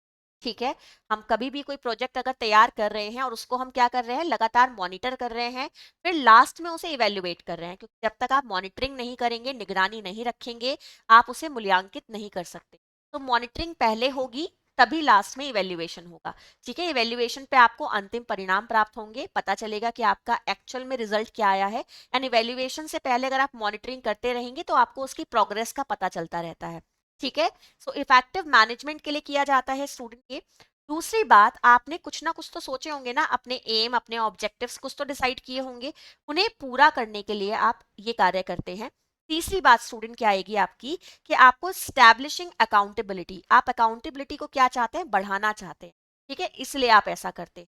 Speaker 1: ठीक है। हम कभी भी कोई प्रोजेक्ट अगर तैयार कर रहे हैं और उसको हम क्या कर रहे हैं, लगातार मॉनिटर कर रहे हैं, फिर लास्ट में उसे इवेल्युएट कर रहे हैं, क्योंकि जब तक आप मॉनिटरिंग नहीं करेंगे, निगरानी नहीं रखेंगे, आप उसे मूल्यांकित नहीं कर सकते। तो मॉनिटरिंग पहले होगी, तभी लास्ट में इवेल्युएशन होगा, ठीक है। इवेल्युएशन पे आपको अंतिम परिणाम प्राप्त होंगे, पता चलेगा कि आपका एक्चुअल में रिजल्ट क्या आया है। एंड इवेल्युएशन से पहले अगर आप मॉनिटरिंग करते रहेंगे तो आपको उसकी प्रोग्रेस का पता चलता रहता है, ठीक है। सो इफेक्टिव मैनेजमेंट के लिए किया जाता है स्टूडेंट ये। दूसरी बात, आपने कुछ ना कुछ तो सोचे होंगे ना, अपने एम अपने ऑब्जेक्टिव्स कुछ तो डिसाइड किए होंगे, उन्हें पूरा करने के लिए आप ये कार्य करते हैं। तीसरी बात स्टूडेंट क्या आएगी आपकी, कि आपको स्टैब्लिशिंग अकाउंटेबिलिटी, आप अकाउंटेबिलिटी को क्या चाहते हैं, बढ़ाना चाहते हैं, ठीक है, इसलिए आप ऐसा करते हैं।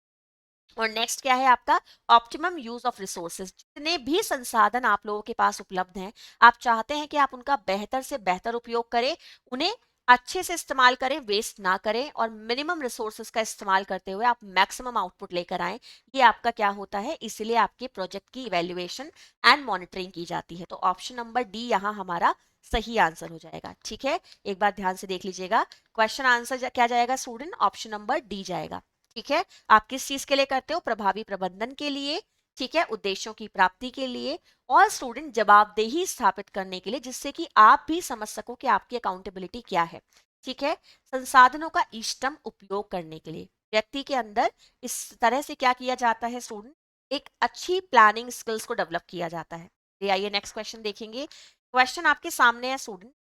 Speaker 1: और नेक्स्ट क्या है आपका, ऑप्टिमम यूज ऑफ रिसोर्सेज, जितने भी संसाधन आप लोगों के पास उपलब्ध हैं, आप चाहते हैं कि आप उनका बेहतर से बेहतर उपयोग करें, उन्हें अच्छे से इस्तेमाल करें, वेस्ट ना करें, और मिनिमम रिसोर्सेज का इस्तेमाल करते हुए आप मैक्सिमम आउटपुट लेकर आएं। ये आपका क्या होता है, इसलिए आपके प्रोजेक्ट की इवेल्युएशन एंड मॉनिटरिंग की जाती है। तो ऑप्शन नंबर डी यहाँ हमारा सही आंसर हो जाएगा, ठीक है। एक बार ध्यान से देख लीजिएगा, क्वेश्चन आंसर क्या जाएगा स्टूडेंट, ऑप्शन नंबर डी जाएगा, ठीक है। आप किस चीज के लिए करते हो, प्रभावी प्रबंधन के लिए, ठीक है, उद्देश्यों की प्राप्ति के लिए, और स्टूडेंट जवाबदेही स्थापित करने के लिए, जिससे कि आप भी समझ सको कि आपकी अकाउंटेबिलिटी क्या है, ठीक है। संसाधनों का इष्टतम उपयोग करने के लिए व्यक्ति के अंदर इस तरह से क्या किया जाता है स्टूडेंट, एक अच्छी प्लानिंग स्किल्स को डेवलप किया जाता है। आइए नेक्स्ट क्वेश्चन देखेंगे। क्वेश्चन आपके सामने है स्टूडेंट,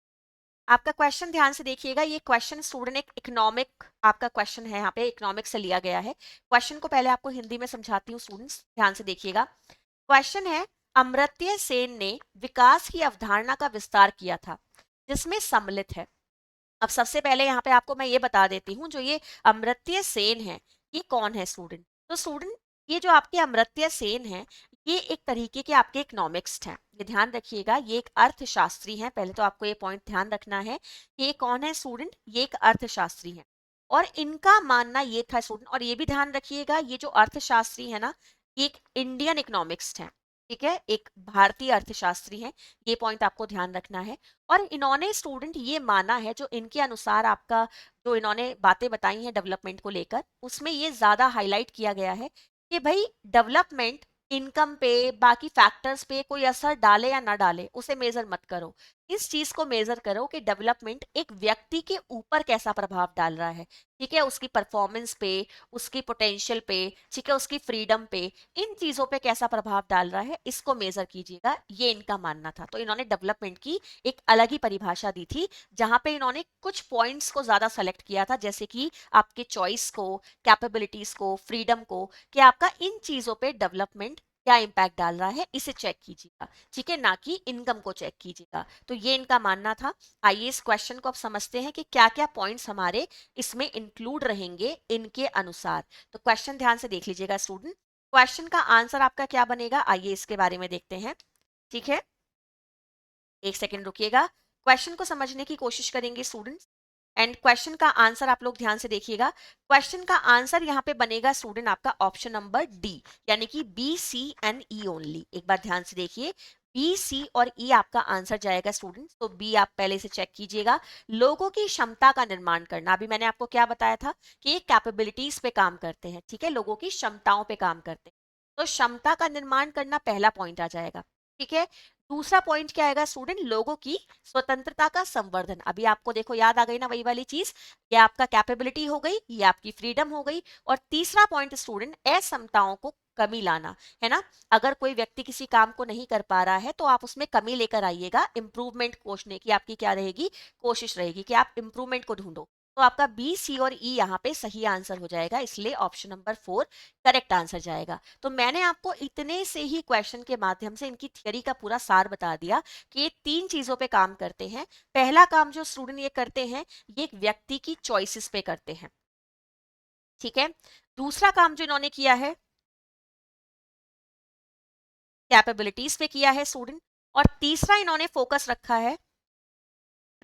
Speaker 1: आपका क्वेश्चन ध्यान से देखिएगा। ये क्वेश्चन स्टूडेंट एक इकोनॉमिक आपका क्वेश्चन है, यहाँ पे इकोनॉमिक से लिया गया है। क्वेश्चन को पहले आपको हिंदी में समझाती हूँ स्टूडेंट्स, ध्यान से देखिएगा। क्वेश्चन है, अमर्त्य सेन ने विकास की अवधारणा का विस्तार किया था, जिसमें सम्मिलित है। अब सबसे पहले यहाँ पे आपको मैं ये बता देती हूँ, जो ये अमर्त्य सेन है, ये कौन है स्टूडेंट। तो स्टूडेंट, ये जो आपके अमर्त्य सेन है, ये एक तरीके के आपके इकोनॉमिक्स हैं, ये ध्यान रखिएगा। ये एक अर्थशास्त्री हैं, पहले तो आपको ये पॉइंट ध्यान रखना है। ये कौन है स्टूडेंट, ये एक अर्थशास्त्री हैं। और इनका मानना ये था स्टूडेंट, और ये भी ध्यान रखिएगा, ये जो अर्थशास्त्री है ना, ये एक इंडियन इकोनॉमिक्स है, ठीक है, एक भारतीय अर्थशास्त्री है। ये पॉइंट आपको ध्यान रखना है। और इन्होंने स्टूडेंट ये माना है, जो इनके अनुसार आपका जो इन्होंने बातें बताई हैं डेवलपमेंट को लेकर, उसमें ये ज्यादा हाईलाइट किया गया है कि भाई डेवलपमेंट इनकम पे, बाकी फैक्टर्स पे कोई असर डाले या ना डाले, उसे मेजर मत करो। इस चीज को मेजर करो कि डेवलपमेंट एक व्यक्ति के ऊपर कैसा प्रभाव डाल रहा है, ठीक है, उसकी परफॉर्मेंस पे, उसकी पोटेंशियल पे, ठीक है, उसकी फ्रीडम पे, इन चीजों पे कैसा प्रभाव डाल रहा है, इसको मेजर कीजिएगा। ये इनका मानना था। तो इन्होंने डेवलपमेंट की एक अलग ही परिभाषा दी थी, जहां पे इन्होंने कुछ पॉइंट्स को ज्यादा सेलेक्ट किया था, जैसे कि आपके चॉइस को, कैपेबिलिटीज को, फ्रीडम को, कि आपका इन चीजों पे डेवलपमेंट क्या इंपैक्ट डाल रहा है, इसे चेक कीजिएगा, ठीक है, ना कि इनकम को चेक कीजिएगा। तो ये इनका मानना था। आइए इस क्वेश्चन को अब समझते हैं कि क्या क्या पॉइंट्स हमारे इसमें इंक्लूड रहेंगे इनके अनुसार। तो क्वेश्चन ध्यान से देख लीजिएगा स्टूडेंट, क्वेश्चन का आंसर आपका क्या बनेगा, आइए इसके बारे में देखते हैं, ठीक है। एक सेकेंड रुकिएगा, क्वेश्चन को समझने की कोशिश करेंगे स्टूडेंट्स। एंड क्वेश्चन का आंसर आप लोग ध्यान से देखिएगा, क्वेश्चन का आंसर यहाँ पे बनेगा स्टूडेंट आपका ऑप्शन नंबर डी, यानी कि B, C and E only. एक बार ध्यान से देखिए, बी, सी और ई आपका आंसर जाएगा स्टूडेंट। तो बी आप पहले से चेक कीजिएगा। लोगों की क्षमता का निर्माण करना, अभी मैंने आपको क्या बताया था कि ये कैपेबिलिटीज पे काम करते हैं, ठीक है, लोगों की क्षमताओं पे काम करते हैं। तो क्षमता का निर्माण करना पहला पॉइंट आ जाएगा, ठीक है। दूसरा पॉइंट क्या आएगा स्टूडेंट, लोगों की स्वतंत्रता का संवर्धन। अभी आपको देखो याद आ गई ना वही वाली चीज, ये आपका कैपेबिलिटी हो गई, ये आपकी फ्रीडम हो गई। और तीसरा पॉइंट स्टूडेंट, असमताओं को कमी लाना, है ना। अगर कोई व्यक्ति किसी काम को नहीं कर पा रहा है तो आप उसमें कमी लेकर आइएगा, इंप्रूवमेंट खोजने की आपकी क्या रहेगी, कोशिश रहेगी कि आप इंप्रूवमेंट को ढूंढो। तो आपका बी, सी और ई यहाँ पे सही आंसर हो जाएगा, इसलिए ऑप्शन नंबर 4 करेक्ट आंसर जाएगा। तो मैंने आपको इतने से ही क्वेश्चन के माध्यम से इनकी थ्योरी का पूरा सार बता दिया कि ये 3 चीजों पे काम करते हैं। पहला काम जो स्टूडेंट ये करते हैं, ये एक व्यक्ति की चॉइसेस पे करते हैं, ठीक है। दूसरा काम जो इन्होंने किया है, कैपेबिलिटीज पे किया है स्टूडेंट। और तीसरा इन्होंने फोकस रखा है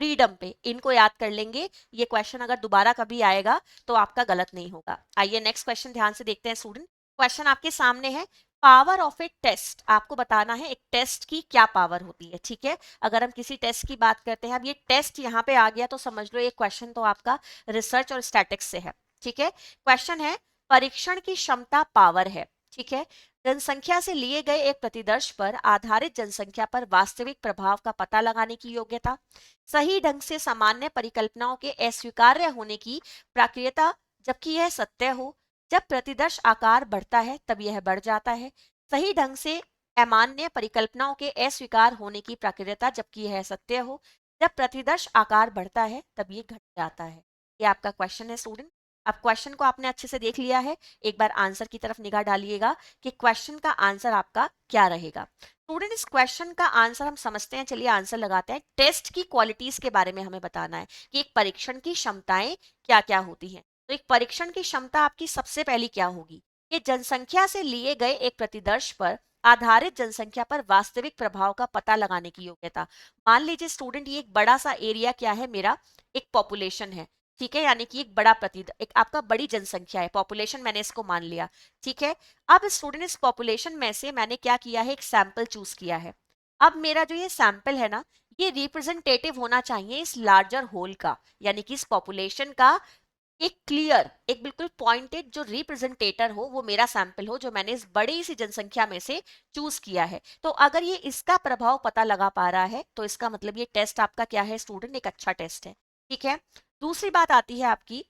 Speaker 1: फ्रीडम पे। इनको याद कर लेंगे, ये क्वेश्चन अगर दोबारा कभी आएगा तो आपका गलत नहीं होगा। आइए नेक्स्ट क्वेश्चन ध्यान से देखते हैं स्टूडेंट। क्वेश्चन आपके सामने है, पावर ऑफ ए टेस्ट। आपको बताना है एक टेस्ट की क्या पावर होती है, ठीक है। अगर हम किसी टेस्ट की बात करते हैं, अब ये टेस्ट यहाँ पे आ गया तो समझ लो ये क्वेश्चन तो आपका रिसर्च और स्टैटिक्स से है, ठीक है। क्वेश्चन है, परीक्षण की क्षमता पावर है, ठीक है। जनसंख्या से लिए गए एक प्रतिदर्श पर आधारित जनसंख्या पर वास्तविक प्रभाव का पता लगाने की योग्यता, सही ढंग से सामान्य परिकल्पनाओं के अस्वीकार्य होने की प्राक्रियता जबकि यह सत्य हो, जब प्रतिदर्श आकार बढ़ता है तब यह बढ़ जाता है, सही ढंग से अमान्य परिकल्पनाओं के अस्वीकार होने की प्राक्रियता जबकि यह सत्य हो, जब प्रतिदर्श आकार बढ़ता है तब ये घट जाता है। ये आपका क्वेश्चन है स्टूडेंट। अब क्वेश्चन को आपने अच्छे से देख लिया है, एक बार आंसर की तरफ निगाह डालिएगा कि क्वेश्चन का आंसर आपका क्या रहेगा। स्टूडेंट इस क्वेश्चन का आंसर हम समझते हैं, चलिए आंसर लगाते हैं। टेस्ट की क्वालिटीज के बारे में हमें बताना है कि एक परीक्षण की क्षमताएं क्या क्या होती हैं। तो एक परीक्षण की क्षमता आपकी सबसे पहली क्या होगी, कि जनसंख्या से लिए गए एक प्रतिदर्श पर आधारित जनसंख्या पर वास्तविक प्रभाव का पता लगाने की योग्यता। मान लीजिए स्टूडेंट ये एक बड़ा सा एरिया क्या है मेरा, एक पॉपुलेशन है, ठीक है, यानी कि एक बड़ा एक आपका बड़ी जनसंख्या है, पॉपुलेशन मैंने इसको मान लिया, ठीक है। अब स्टूडेंट इस पॉपुलेशन में से मैंने क्या किया है, एक सैंपल चूज किया है। अब मेरा जो ये सैंपल है ना, ये रिप्रेजेंटेटिव होना चाहिए इस लार्जर होल का, यानी कि इस पॉपुलेशन का एक क्लियर, एक बिल्कुल पॉइंटेड जो रिप्रेजेंटेटर हो, वो मेरा सैंपल हो जो मैंने इस बड़ी सी जनसंख्या में से चूज किया है। तो अगर ये इसका प्रभाव पता लगा पा रहा है तो इसका मतलब ये टेस्ट आपका क्या है स्टूडेंट, एक अच्छा टेस्ट है, ठीक है। दूसरी बात आती है आपकी,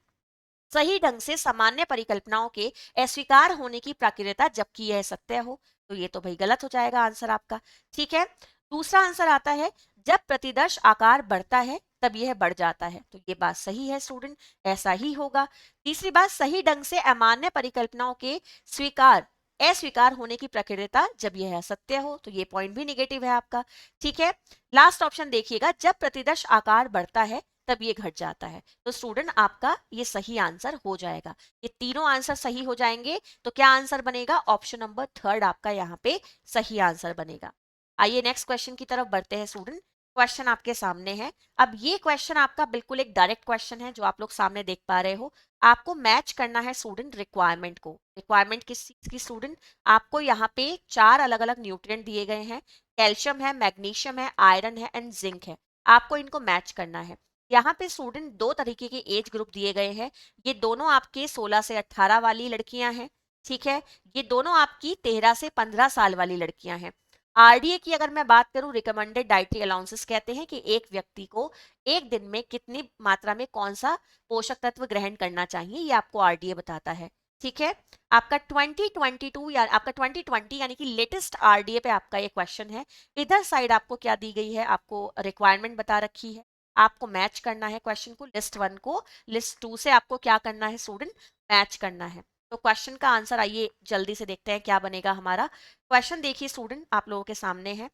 Speaker 1: सही ढंग से सामान्य परिकल्पनाओं के अस्वीकार होने की प्राकृता जबकि यह सत्य हो, तो ये तो भाई गलत हो जाएगा आंसर आपका, ठीक है। दूसरा आंसर आता है, जब प्रतिदर्श आकार बढ़ता है तब यह बढ़ जाता है, तो ये बात सही है स्टूडेंट, ऐसा ही होगा। तीसरी बात, सही ढंग से अमान्य परिकल्पनाओं के स्वीकार अस्वीकार होने की प्रकृता जब यह असत्य हो, तो ये पॉइंट भी निगेटिव है आपका, ठीक है। लास्ट ऑप्शन देखिएगा, जब प्रतिदर्श आकार बढ़ता है तब ये घट जाता है, तो स्टूडेंट आपका ये सही आंसर हो जाएगा। ये तीनों आंसर सही हो जाएंगे तो क्या आंसर बनेगा, ऑप्शन नंबर 3 आपका यहाँ पे सही आंसर बनेगा। आइए नेक्स्ट क्वेश्चन की तरफ बढ़ते हैं स्टूडेंट। क्वेश्चन आपके सामने है, अब ये क्वेश्चन आपका बिल्कुल एक डायरेक्ट क्वेश्चन है जो आप लोग सामने देख पा रहे हो। आपको मैच करना है स्टूडेंट रिक्वायरमेंट को। रिक्वायरमेंट किस चीज की स्टूडेंट, आपको यहाँ पे 4 अलग अलग न्यूट्रिएंट दिए गए हैं, कैल्शियम है, मैग्नीशियम है, आयरन है एंड जिंक है। आपको इनको मैच करना है। यहाँ पे स्टूडेंट 2 तरीके के एज ग्रुप दिए गए हैं, ये दोनों आपके 16 से 18 वाली लड़कियां हैं, ठीक है। ये दोनों आपकी 13 से 15 साल वाली लड़कियां हैं। आरडीए की अगर मैं बात करूं, रिकमेंडेड डाइटरी अलाउंसेस कहते हैं कि एक व्यक्ति को एक दिन में कितनी मात्रा में कौन सा पोषक तत्व ग्रहण करना चाहिए, ये आपको आरडीए बताता है, ठीक है। आपका 2022 या आपका 2020 यानी कि लेटेस्ट आरडीए पे आपका ये क्वेश्चन है। इधर साइड आपको क्या दी गई है, आपको रिक्वायरमेंट बता रखी है, आपको मैच करना है क्वेश्चन को, लिस्ट 1 को लिस्ट 2 से आपको क्या करना है स्टूडेंट, मैच करना है। तो क्वेश्चन का आंसर आइए जल्दी से देखते हैं क्या बनेगा हमारा। क्वेश्चन देखिए स्टूडेंट, आप लोगों के सामने है,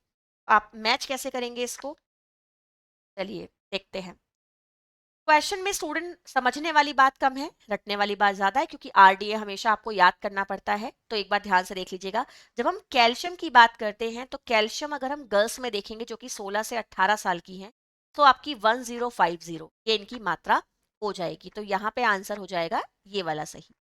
Speaker 1: आप मैच कैसे करेंगे इसको, चलिए देखते हैं। क्वेश्चन में स्टूडेंट समझने वाली बात कम है, रटने वाली बात ज्यादा है, क्योंकि आरडीए हमेशा आपको याद करना पड़ता है। तो एक बार ध्यान से देख लीजिएगा, जब हम कैल्शियम की बात करते हैं तो कैल्शियम अगर हम गर्ल्स में देखेंगे जो कि 16 से 18 साल की हैं, तो आपकी 1050, ये इनकी मात्रा हो जाएगी। तो यहाँ पे आंसर हो जाएगा ये वाला सही।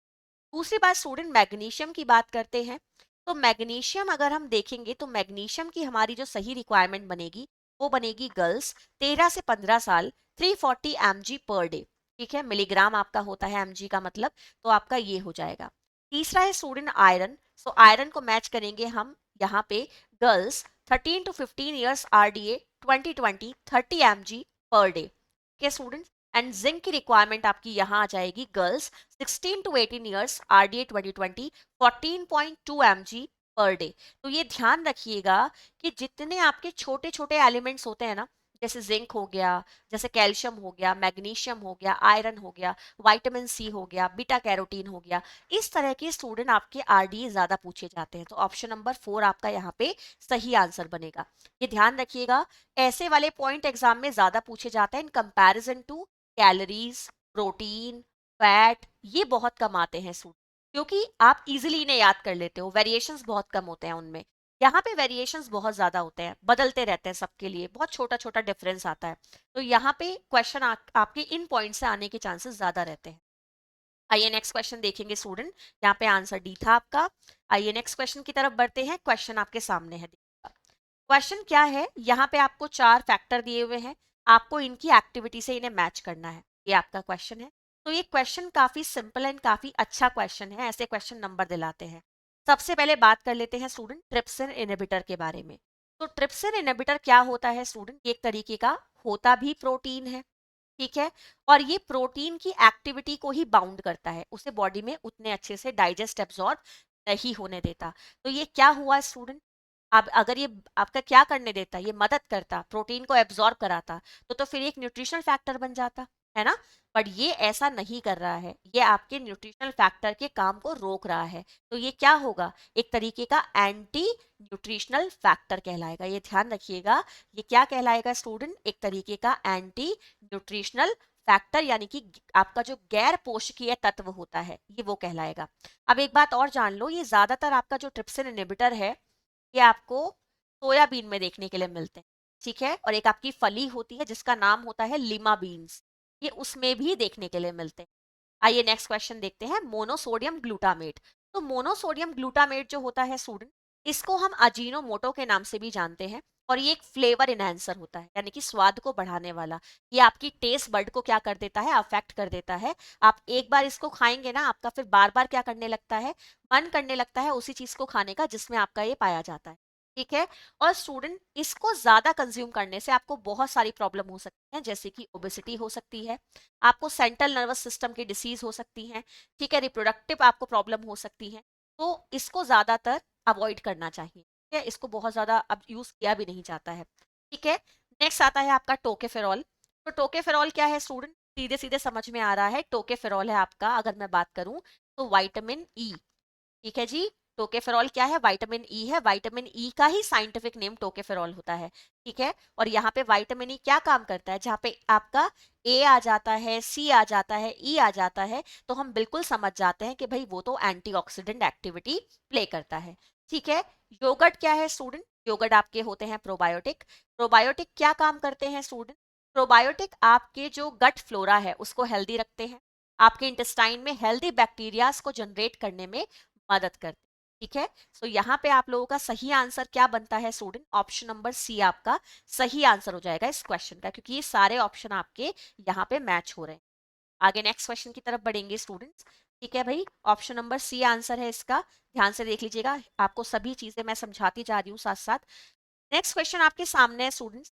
Speaker 1: दूसरी बात स्टूडेंट, मैग्नीशियम की बात करते हैं। तो मैग्नीशियम अगर हम देखेंगे तो मैग्नीशियम की हमारी जो सही रिक्वायरमेंट बनेगी वो बनेगी गर्ल्स 13 से 15 साल 340 mg पर डे। ठीक है, मिलीग्राम आपका होता है mg का मतलब, तो आपका ये हो जाएगा। तीसरा है स्टूडेंट आयरन। सो आयरन को मैच करेंगे हम यहाँ पे girls 13 to 15 years RDA 2020 30 mg per day. ठीक है स्टूडेंट, एंड जिंक की रिक्वायरमेंट आपकी यहाँ आ जाएगी girls 16 to 18 years RDA 2020 14.2 mg per day. तो ये ध्यान रखिएगा कि जितने आपके छोटे छोटे एलिमेंट्स होते हैं ना, जैसे जिंक हो गया, जैसे कैल्शियम हो गया, मैग्नीशियम हो गया, आयरन हो गया, विटामिन सी हो गया, बीटा कैरोटीन हो गया, इस तरह के स्टूडेंट आपके RDA ज्यादा पूछे जाते हैं। तो ऑप्शन नंबर 4 आपका यहाँ पे सही आंसर बनेगा। ये ध्यान रखिएगा, ऐसे वाले पॉइंट एग्जाम में ज्यादा पूछे जाते हैं in comparison to calories, protein, fat, ये बहुत कम आते हैं स्टूडेंट, क्योंकि आप इजीली इन्हें याद कर लेते हो, वेरिएशंस बहुत कम होते हैं उनमें। यहाँ पे वेरिएशंस बहुत ज्यादा होते हैं, बदलते रहते हैं सबके लिए, बहुत छोटा छोटा डिफरेंस आता है। तो यहाँ पे क्वेश्चन आपके इन पॉइंट से आने के चांसेस ज्यादा रहते हैं। आइए नेक्स्ट क्वेश्चन देखेंगे स्टूडेंट, यहाँ पे आंसर डी था आपका। आइए नेक्स्ट क्वेश्चन की तरफ बढ़ते हैं। क्वेश्चन आपके सामने है, क्वेश्चन क्या है, यहाँ पे आपको 4 फैक्टर दिए हुए हैं, आपको इनकी एक्टिविटी से इन्हें मैच करना है, ये आपका क्वेश्चन है। तो ये क्वेश्चन काफी सिंपल एंड काफी अच्छा क्वेश्चन है, ऐसे क्वेश्चन नंबर दिलाते हैं। सबसे पहले बात कर लेते हैं स्टूडेंट ट्रिप्सिन इनहिबिटर के बारे में। तो ट्रिप्सिन इनहिबिटर क्या होता है स्टूडेंट, एक तरीके का होता भी प्रोटीन है। ठीक है, और ये प्रोटीन की एक्टिविटी को ही बाउंड करता है, उसे बॉडी में उतने अच्छे से डाइजेस्ट एब्जॉर्ब नहीं होने देता। तो ये क्या हुआ स्टूडेंट, अब अगर ये आपका क्या करने देता, ये मदद करता, प्रोटीन को एब्जॉर्ब कराता, तो फिर एक न्यूट्रिशनल फैक्टर बन जाता है ना। बट ये ऐसा नहीं कर रहा है, ये आपके न्यूट्रिशनल फैक्टर के काम को रोक रहा है। तो ये क्या होगा, एक तरीके का एंटी न्यूट्रिशनल फैक्टर कहलाएगा। ये ध्यान रखिएगा, ये क्या कहलाएगा स्टूडेंट, एक तरीके का एंटी न्यूट्रिशनल फैक्टर, यानी कि आपका जो गैर पोषकीय तत्व होता है ये वो कहलाएगा। अब एक बात और जान लो, ये ज्यादातर आपका जो ट्रिप्सिन इनहिबिटर है ये आपको सोयाबीन में देखने के लिए मिलते हैं। ठीक है, और एक आपकी फली होती है जिसका नाम होता है लिमा बीन्स, ये उसमें भी देखने के लिए मिलते हैं। आइए नेक्स्ट क्वेश्चन देखते हैं, मोनोसोडियम ग्लूटामेट। तो मोनोसोडियम ग्लूटामेट जो होता है स्टूडेंट, इसको हम अजीनोमोटो के नाम से भी जानते हैं, और ये एक फ्लेवर इनहेंसर होता है, यानी कि स्वाद को बढ़ाने वाला। ये आपकी टेस्ट बर्ड को क्या कर देता है, अफेक्ट कर देता है। आप एक बार इसको खाएंगे ना, आपका फिर बार बार क्या करने लगता है, मन करने लगता है उसी चीज को खाने का जिसमें आपका ये पाया जाता है। ठीक है, और स्टूडेंट इसको ज्यादा कंज्यूम करने से आपको बहुत सारी प्रॉब्लम हो सकती है, जैसे कि ओबेसिटी हो सकती है, आपको सेंट्रल नर्वस सिस्टम की डिसीज हो सकती है, ठीक है, रिप्रोडक्टिव आपको प्रॉब्लम हो सकती है। तो इसको ज्यादातर अवॉइड करना चाहिए। ठीक है, इसको बहुत ज्यादा अब यूज किया भी नहीं जाता है। ठीक है, नेक्स्ट आता है आपका टोकेफेरॉल। तो टोकेफेरॉल क्या है स्टूडेंट, सीधे सीधे समझ में आ रहा है, टोकेफेरॉल है आपका, अगर मैं बात करूं तो विटामिन ई। ठीक है जी, टोकेफेरॉल क्या है, विटामिन ई है, विटामिन ई का ही साइंटिफिक नेम टोकेफेरॉल होता है। ठीक है, और यहाँ पे विटामिन ई क्या काम करता है, जहाँ पे आपका ए आ जाता है, सी आ जाता है, ई आ जाता है, तो हम बिल्कुल समझ जाते हैं कि भाई वो तो एंटीऑक्सीडेंट एक्टिविटी प्ले करता है। ठीक है, योगर्ट क्या है स्टूडेंट, योगर्ट आपके होते हैं प्रोबायोटिक। प्रोबायोटिक क्या काम करते हैं स्टूडेंट, प्रोबायोटिक आपके जो गट फ्लोरा है उसको हेल्दी रखते हैं, आपके इंटेस्टाइन में हेल्दी बैक्टीरियाज को जनरेट करने में मदद करते हैं। ठीक है, सो यहाँ पे आप लोगों का सही आंसर क्या बनता है स्टूडेंट, ऑप्शन नंबर सी आपका सही आंसर हो जाएगा इस क्वेश्चन का, क्योंकि ये सारे ऑप्शन आपके यहाँ पे मैच हो रहे हैं। आगे नेक्स्ट क्वेश्चन की तरफ बढ़ेंगे स्टूडेंट्स। ठीक है भाई, ऑप्शन नंबर सी आंसर है इसका, ध्यान से देख लीजिएगा, आपको सभी चीजें मैं समझाती जा रही हूँ साथ साथ। नेक्स्ट क्वेश्चन आपके सामने है स्टूडेंट्स,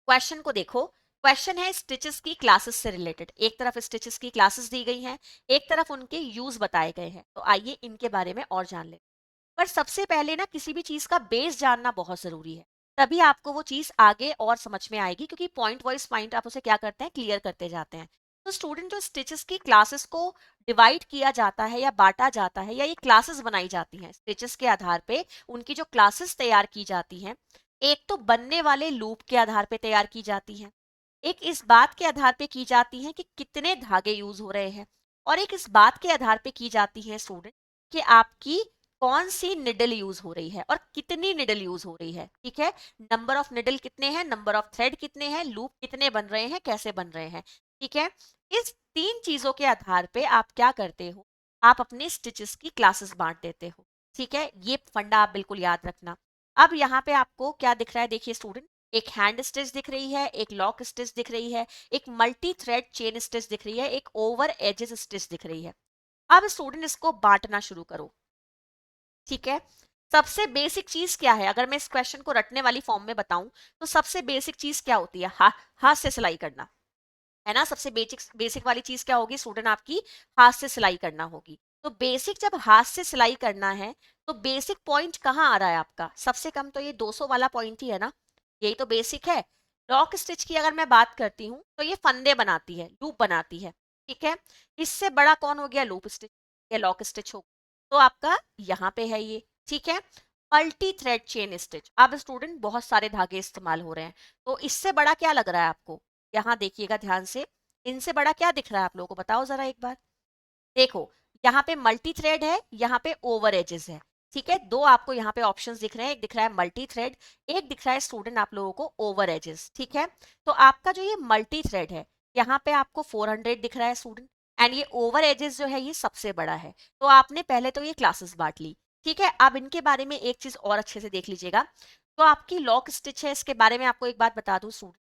Speaker 1: क्वेश्चन को देखो। क्वेश्चन है स्टिचेस की क्लासेस से रिलेटेड, एक तरफ स्टिचेस की क्लासेस दी गई हैं, एक तरफ उनके यूज बताए गए हैं, तो आइए इनके बारे में और जान लें। पर सबसे पहले ना किसी भी चीज का बेस जानना बहुत जरूरी है, तभी आपको वो चीज आगे और समझ में आएगी, क्योंकि पॉइंट वाइज पॉइंट आप उसे क्या करते हैं, क्लियर करते जाते हैं। तो स्टूडेंट जो स्टिचेस की क्लासेस को डिवाइड किया जाता है या बांटा जाता है, या ये क्लासेस बनाई जाती हैं स्टिचेस के आधार पे, उनकी जो क्लासेस तैयार की जाती हैं, एक तो बनने वाले लूप के आधार पे तैयार की जाती हैं, एक इस बात के आधार पे की जाती है कि कितने धागे यूज हो रहे हैं, और एक इस बात के आधार पे की जाती है स्टूडेंट कि आपकी कौन सी निडल यूज हो रही है और कितनी निडल यूज हो रही है। ठीक है, नंबर ऑफ निडल कितने हैं, नंबर ऑफ थ्रेड कितने हैं, लूप कितने बन रहे हैं, कैसे बन रहे हैं, ठीक है। इस 3 चीजों के आधार पे आप क्या करते हो, आप अपने स्टिचेस की क्लासेस बांट देते हो। ठीक है, ये फंडा आप बिल्कुल याद रखना। अब यहाँ पे आपको क्या दिख रहा है, देखिए स्टूडेंट, एक हैंड स्टिच दिख रही है, एक लॉक स्टिच दिख रही है, एक मल्टी थ्रेड चेन स्टिच दिख रही है, एक ओवर एजेस स्टिच दिख रही है। अब स्टूडेंट इसको बांटना शुरू करो। ठीक है, सबसे बेसिक चीज क्या है, अगर मैं इस क्वेश्चन को रटने वाली फॉर्म में बताऊं तो सबसे बेसिक चीज क्या होती है, हाथ से सिलाई करना, है ना। सबसे बेसिक बेसिक वाली चीज क्या होगी स्टूडेंट, आपकी हाथ से सिलाई करना होगी। तो बेसिक जब हाथ से सिलाई करना है तो बेसिक पॉइंट कहाँ आ रहा है आपका, सबसे कम तो ये 200 वाला पॉइंट ही है ना, यही तो बेसिक है। लॉक स्टिच की अगर मैं बात करती हूँ तो ये फंदे बनाती है, लूप बनाती है। ठीक है, इससे बड़ा कौन हो गया, लूप स्टिच या लॉक स्टिच हो, तो आपका यहाँ पे है ये। ठीक है, मल्टी थ्रेड चेन स्टिच, अब स्टूडेंट बहुत सारे धागे इस्तेमाल हो रहे हैं, तो इससे बड़ा क्या लग रहा है आपको, यहाँ देखिएगा ध्यान से, इनसे बड़ा क्या दिख रहा है आप लोगों को, बताओ जरा एक बार। देखो, यहाँ पे मल्टी थ्रेड है, यहाँ पे ओवर एजेस है। ठीक है, दो आपको यहाँ पे ऑप्शंस दिख रहे हैं, एक दिख रहा है मल्टी थ्रेड, एक दिख रहा है स्टूडेंट आप लोगों को ओवर एजेस। ठीक है, तो आपका जो ये मल्टी थ्रेड है, यहाँ पे आपको 400 दिख रहा है स्टूडेंट, एंड ये ओवर एजेस जो है ये सबसे बड़ा है। तो आपने पहले तो ये क्लासेस बांट ली। ठीक है, अब इनके बारे में एक चीज और अच्छे से देख लीजिएगा। तो आपकी लॉक स्टिच है, इसके बारे में आपको एक बात बता दूं स्टूडेंट,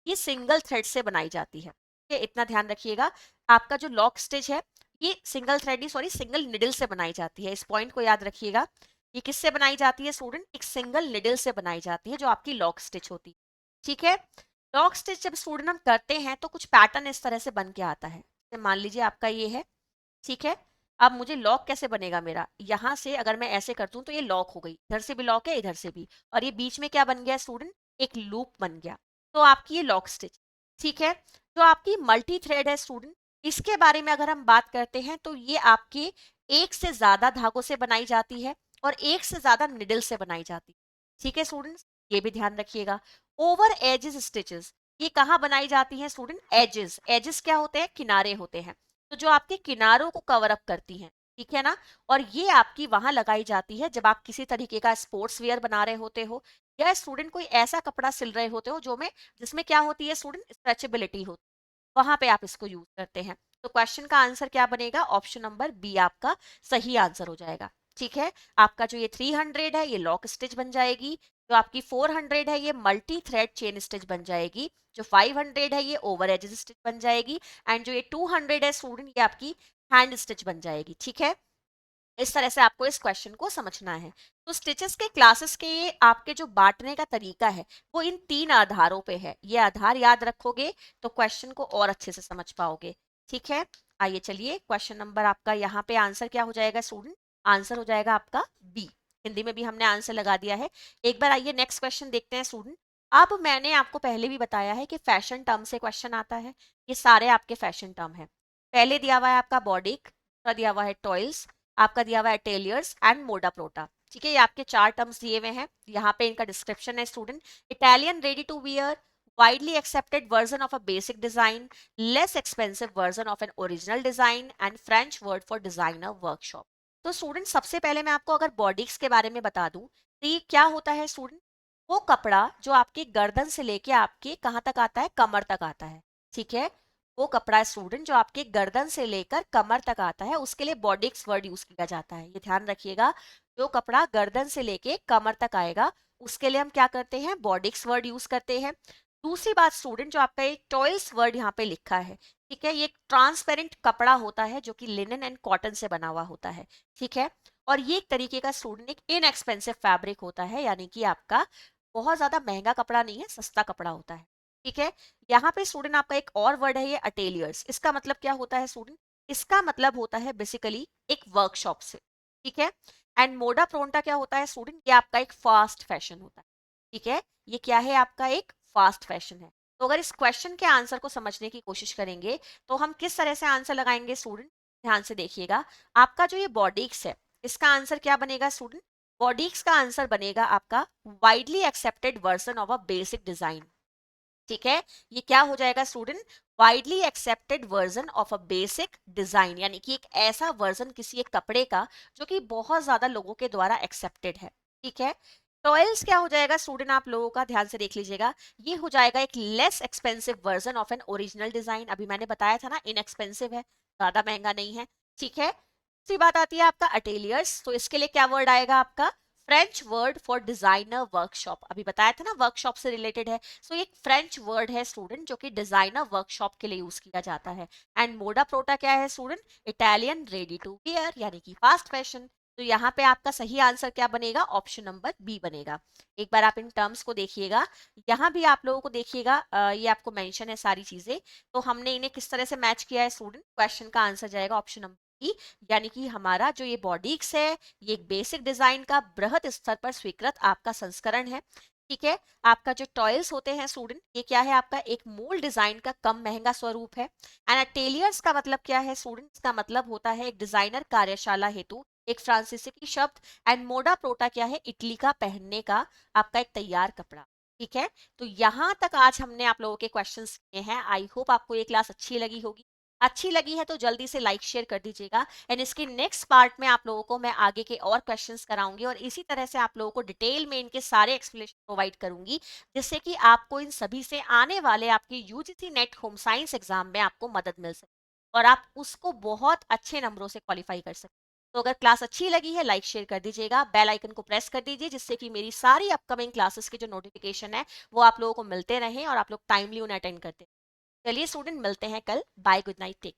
Speaker 1: ये सिंगल थ्रेड से बनाई जाती है। ठीक है, इतना ध्यान रखिएगा। आपका जो लॉक स्टिच है ये सिंगल थ्रेड नहीं, सॉरी, सिंगल निडल से बनाई जाती है, इस पॉइंट को याद रखिएगा। ये किससे बनाई जाती है स्टूडेंट, एक सिंगल निडल से बनाई जाती है जो आपकी लॉक स्टिच होती है। ठीक है, लॉक स्टिच जब स्टूडेंट हम करते हैं तो कुछ पैटर्न इस तरह से बन के आता है, जैसे मान लीजिए आपका ये है। ठीक है, अब मुझे लॉक कैसे बनेगा मेरा, यहां से अगर मैं ऐसे करती हूँ तो ये लॉक हो गई, इधर से भी लॉक है इधर से भी, और ये बीच में क्या बन गया स्टूडेंट, एक लूप बन गया। तो आपकी ये लॉक स्टिच। ठीक है, जो आपकी मल्टी थ्रेड है स्टूडेंट, इसके बारे में अगर हम बात करते हैं तो ये आपके एक से ज्यादा धागों से बनाई जाती है और एक से ज्यादा निडल से बनाई जाती है। ठीक है स्टूडेंट्स, ये भी ध्यान रखिएगा। ओवर एजेस स्टिचेस, ये कहाँ बनाई जाती हैं स्टूडेंट, एजेस, एजेस क्या होते हैं, किनारे होते हैं, तो जो आपके किनारों को कवर अप करती हैं। ठीक है ना, और ये आपकी वहां लगाई जाती है जब आप किसी तरीके का स्पोर्ट्स वेयर बना रहे होते हो, या स्टूडेंट कोई ऐसा कपड़ा सिल रहे होते हो जो में जिसमें क्या होती है स्टूडेंट, स्ट्रेचेबिलिटी होती है, वहां पे आप इसको यूज करते हैं। तो क्वेश्चन का आंसर क्या बनेगा, ऑप्शन नंबर बी आपका सही आंसर हो जाएगा। ठीक है, आपका जो ये 300 है ये लॉक स्टिच बन जाएगी, जो आपकी 400 है ये मल्टी थ्रेड चेन स्टिच बन जाएगी, जो 500 है ये ओवर एजेस स्टिच बन जाएगी, एंड जो ये 200 है स्टूडेंट ये आपकी हैंड स्टिच बन जाएगी। ठीक है, इस तरह से आपको इस क्वेश्चन को समझना है। तो स्टिचेस के क्लासेस के ये आपके जो बांटने का तरीका है वो इन 3 आधारों पे है, ये आधार याद रखोगे तो क्वेश्चन को और अच्छे से समझ पाओगे। ठीक है, आइए चलिए, क्वेश्चन नंबर आपका यहाँ पे आंसर क्या हो जाएगा स्टूडेंट, आंसर हो जाएगा आपका बी। हिंदी में भी हमने आंसर लगा दिया है। एक बार आइए नेक्स्ट क्वेश्चन देखते हैं स्टूडेंट। अब मैंने आपको पहले भी बताया है कि फैशन टर्म से क्वेश्चन आता है, ये सारे आपके फैशन टर्म है। पहले दिया हुआ है आपका बॉडी, दूसरा दिया हुआ है टॉयल्स, आपका दिया हुआ है टेलियर्स एंड मोडा प्रोटा। ठीक है, ये आपके 4 टर्म्स दिए हुए हैं, यहाँ पे इनका डिस्क्रिप्शन है student. Italian ready to wear, widely accepted version of a basic design, less expensive version of an original design, and French word for designer workshop। तो स्टूडेंट सबसे पहले मैं आपको अगर बॉडीज के बारे में बता दूं तो ये क्या होता है स्टूडेंट, वो कपड़ा जो आपकी गर्दन से लेके आपके कहाँ तक आता है, कमर तक आता है। ठीक है, वो कपड़ा स्टूडेंट जो आपके गर्दन से लेकर कमर तक आता है उसके लिए बॉडिक्स वर्ड यूज किया जाता है, ये ध्यान रखिएगा। जो कपड़ा गर्दन से लेके कमर तक आएगा उसके लिए हम क्या करते हैं, बॉडिक्स वर्ड यूज करते हैं। दूसरी बात स्टूडेंट, जो आपका एक टॉयल्स वर्ड यहाँ पे लिखा है, ठीक है, ये एक ट्रांसपेरेंट कपड़ा होता है जो कि लिनन एंड कॉटन से बना हुआ होता है। ठीक है, और ये एक तरीके का स्टूडेंट एक इनएक्सपेंसिव फैब्रिक होता है, यानी कि आपका बहुत ज्यादा महंगा कपड़ा नहीं है, सस्ता कपड़ा होता है। ठीक है, यहाँ पे स्टूडेंट आपका एक और वर्ड है ये अटेलियर्स, इसका मतलब क्या होता है स्टूडेंट, इसका मतलब होता है बेसिकली एक वर्कशॉप से। ठीक है, एंड मोडा प्रोंटा क्या होता है स्टूडेंट, ये आपका एक फास्ट फैशन होता है। ठीक है, ये क्या है, आपका एक फास्ट फैशन है। तो अगर इस क्वेश्चन के आंसर को समझने की कोशिश करेंगे तो हम किस तरह से आंसर लगाएंगे स्टूडेंट, ध्यान से देखिएगा। आपका जो ये बॉडीक्स है इसका आंसर क्या बनेगा स्टूडेंट, बॉडीक्स का आंसर बनेगा आपका widely accepted version of a basic design. ठीक है, ये क्या हो जाएगा student, widely accepted version of a basic design, यानी कि एक ऐसा वर्जन किसी एक कपड़े का जो कि बहुत ज्यादा लोगों के द्वारा एक्सेप्टेड है। ठीक है, टॉयल्स क्या हो जाएगा स्टूडेंट, आप लोगों का ध्यान से देख लीजिएगा, ये हो जाएगा एक less expensive version of an original design. अभी मैंने बताया था ना, इनएक्सपेंसिव है, ज्यादा महंगा नहीं है, ठीक है। दूसरी बात आती है आपका अटेलियर्स, तो इसके लिए क्या वर्ड आएगा आपका, French word for designer workshop. अभी बताया था ना, वर्कशॉप से रिलेटेड है, सो एक फ्रेंच वर्ड है स्टूडेंट जो कि डिजाइनर वर्कशॉप के लिए यूज किया जाता है। एंड मोडा प्रोटा क्या है student, Italian ready to wear यानी कि फास्ट फैशन। तो यहाँ पे आपका सही आंसर क्या बनेगा, ऑप्शन नंबर बी बनेगा। एक बार आप इन टर्म्स को देखिएगा, यहाँ भी आप लोगों को देखिएगा, ये आपको मेंशन है सारी चीजें, तो हमने इन्हें किस तरह से मैच किया है स्टूडेंट, क्वेश्चन का आंसर जाएगा ऑप्शन नंबर बी। यानी कि हमारा जो ये बॉडीक्स है, ये एक बेसिक डिजाइन का बृहद स्तर पर स्वीकृत आपका संस्करण है, ठीक है। आपका जो टॉयल्स होते हैं स्टूडेंट, ये क्या है, आपका एक मूल डिजाइन का कम महंगा स्वरूप है। एंड अटेलियर्स का मतलब क्या है स्टूडेंट्स, का मतलब होता है एक डिजाइनर कार्यशाला हेतु एक फ्रांसीसी शब्द। एंड मोडा प्रोटा क्या है, इटली का पहनने का आपका एक तैयार कपड़ा, ठीक है। तो यहां तक आज हमने आप लोगों के क्वेश्चंस किए हैं। आई होप आपको ये क्लास अच्छी लगी होगी। अच्छी लगी है तो जल्दी से लाइक शेयर कर दीजिएगा। एंड इसके नेक्स्ट पार्ट में आप लोगों को मैं आगे के और क्वेश्चंस कराऊंगी और इसी तरह से आप लोगों को डिटेल में इनके सारे एक्सप्लेनेशन प्रोवाइड करूंगी, जिससे कि आपको इन सभी से आने वाले आपके UGC net home science exam में आपको मदद मिल सके और आप उसको बहुत अच्छे नंबरों से क्वालिफाई कर सकें। तो अगर क्लास अच्छी लगी है, लाइक शेयर कर दीजिएगा, बेल आइकन को प्रेस कर दीजिए, जिससे कि मेरी सारी अपकमिंग क्लासेस के जो नोटिफिकेशन है वो आप लोगों को मिलते रहें और आप लोग टाइमली उन्हें अटेंड करते हैं। चलिए स्टूडेंट, मिलते हैं कल। Bye, good night, take.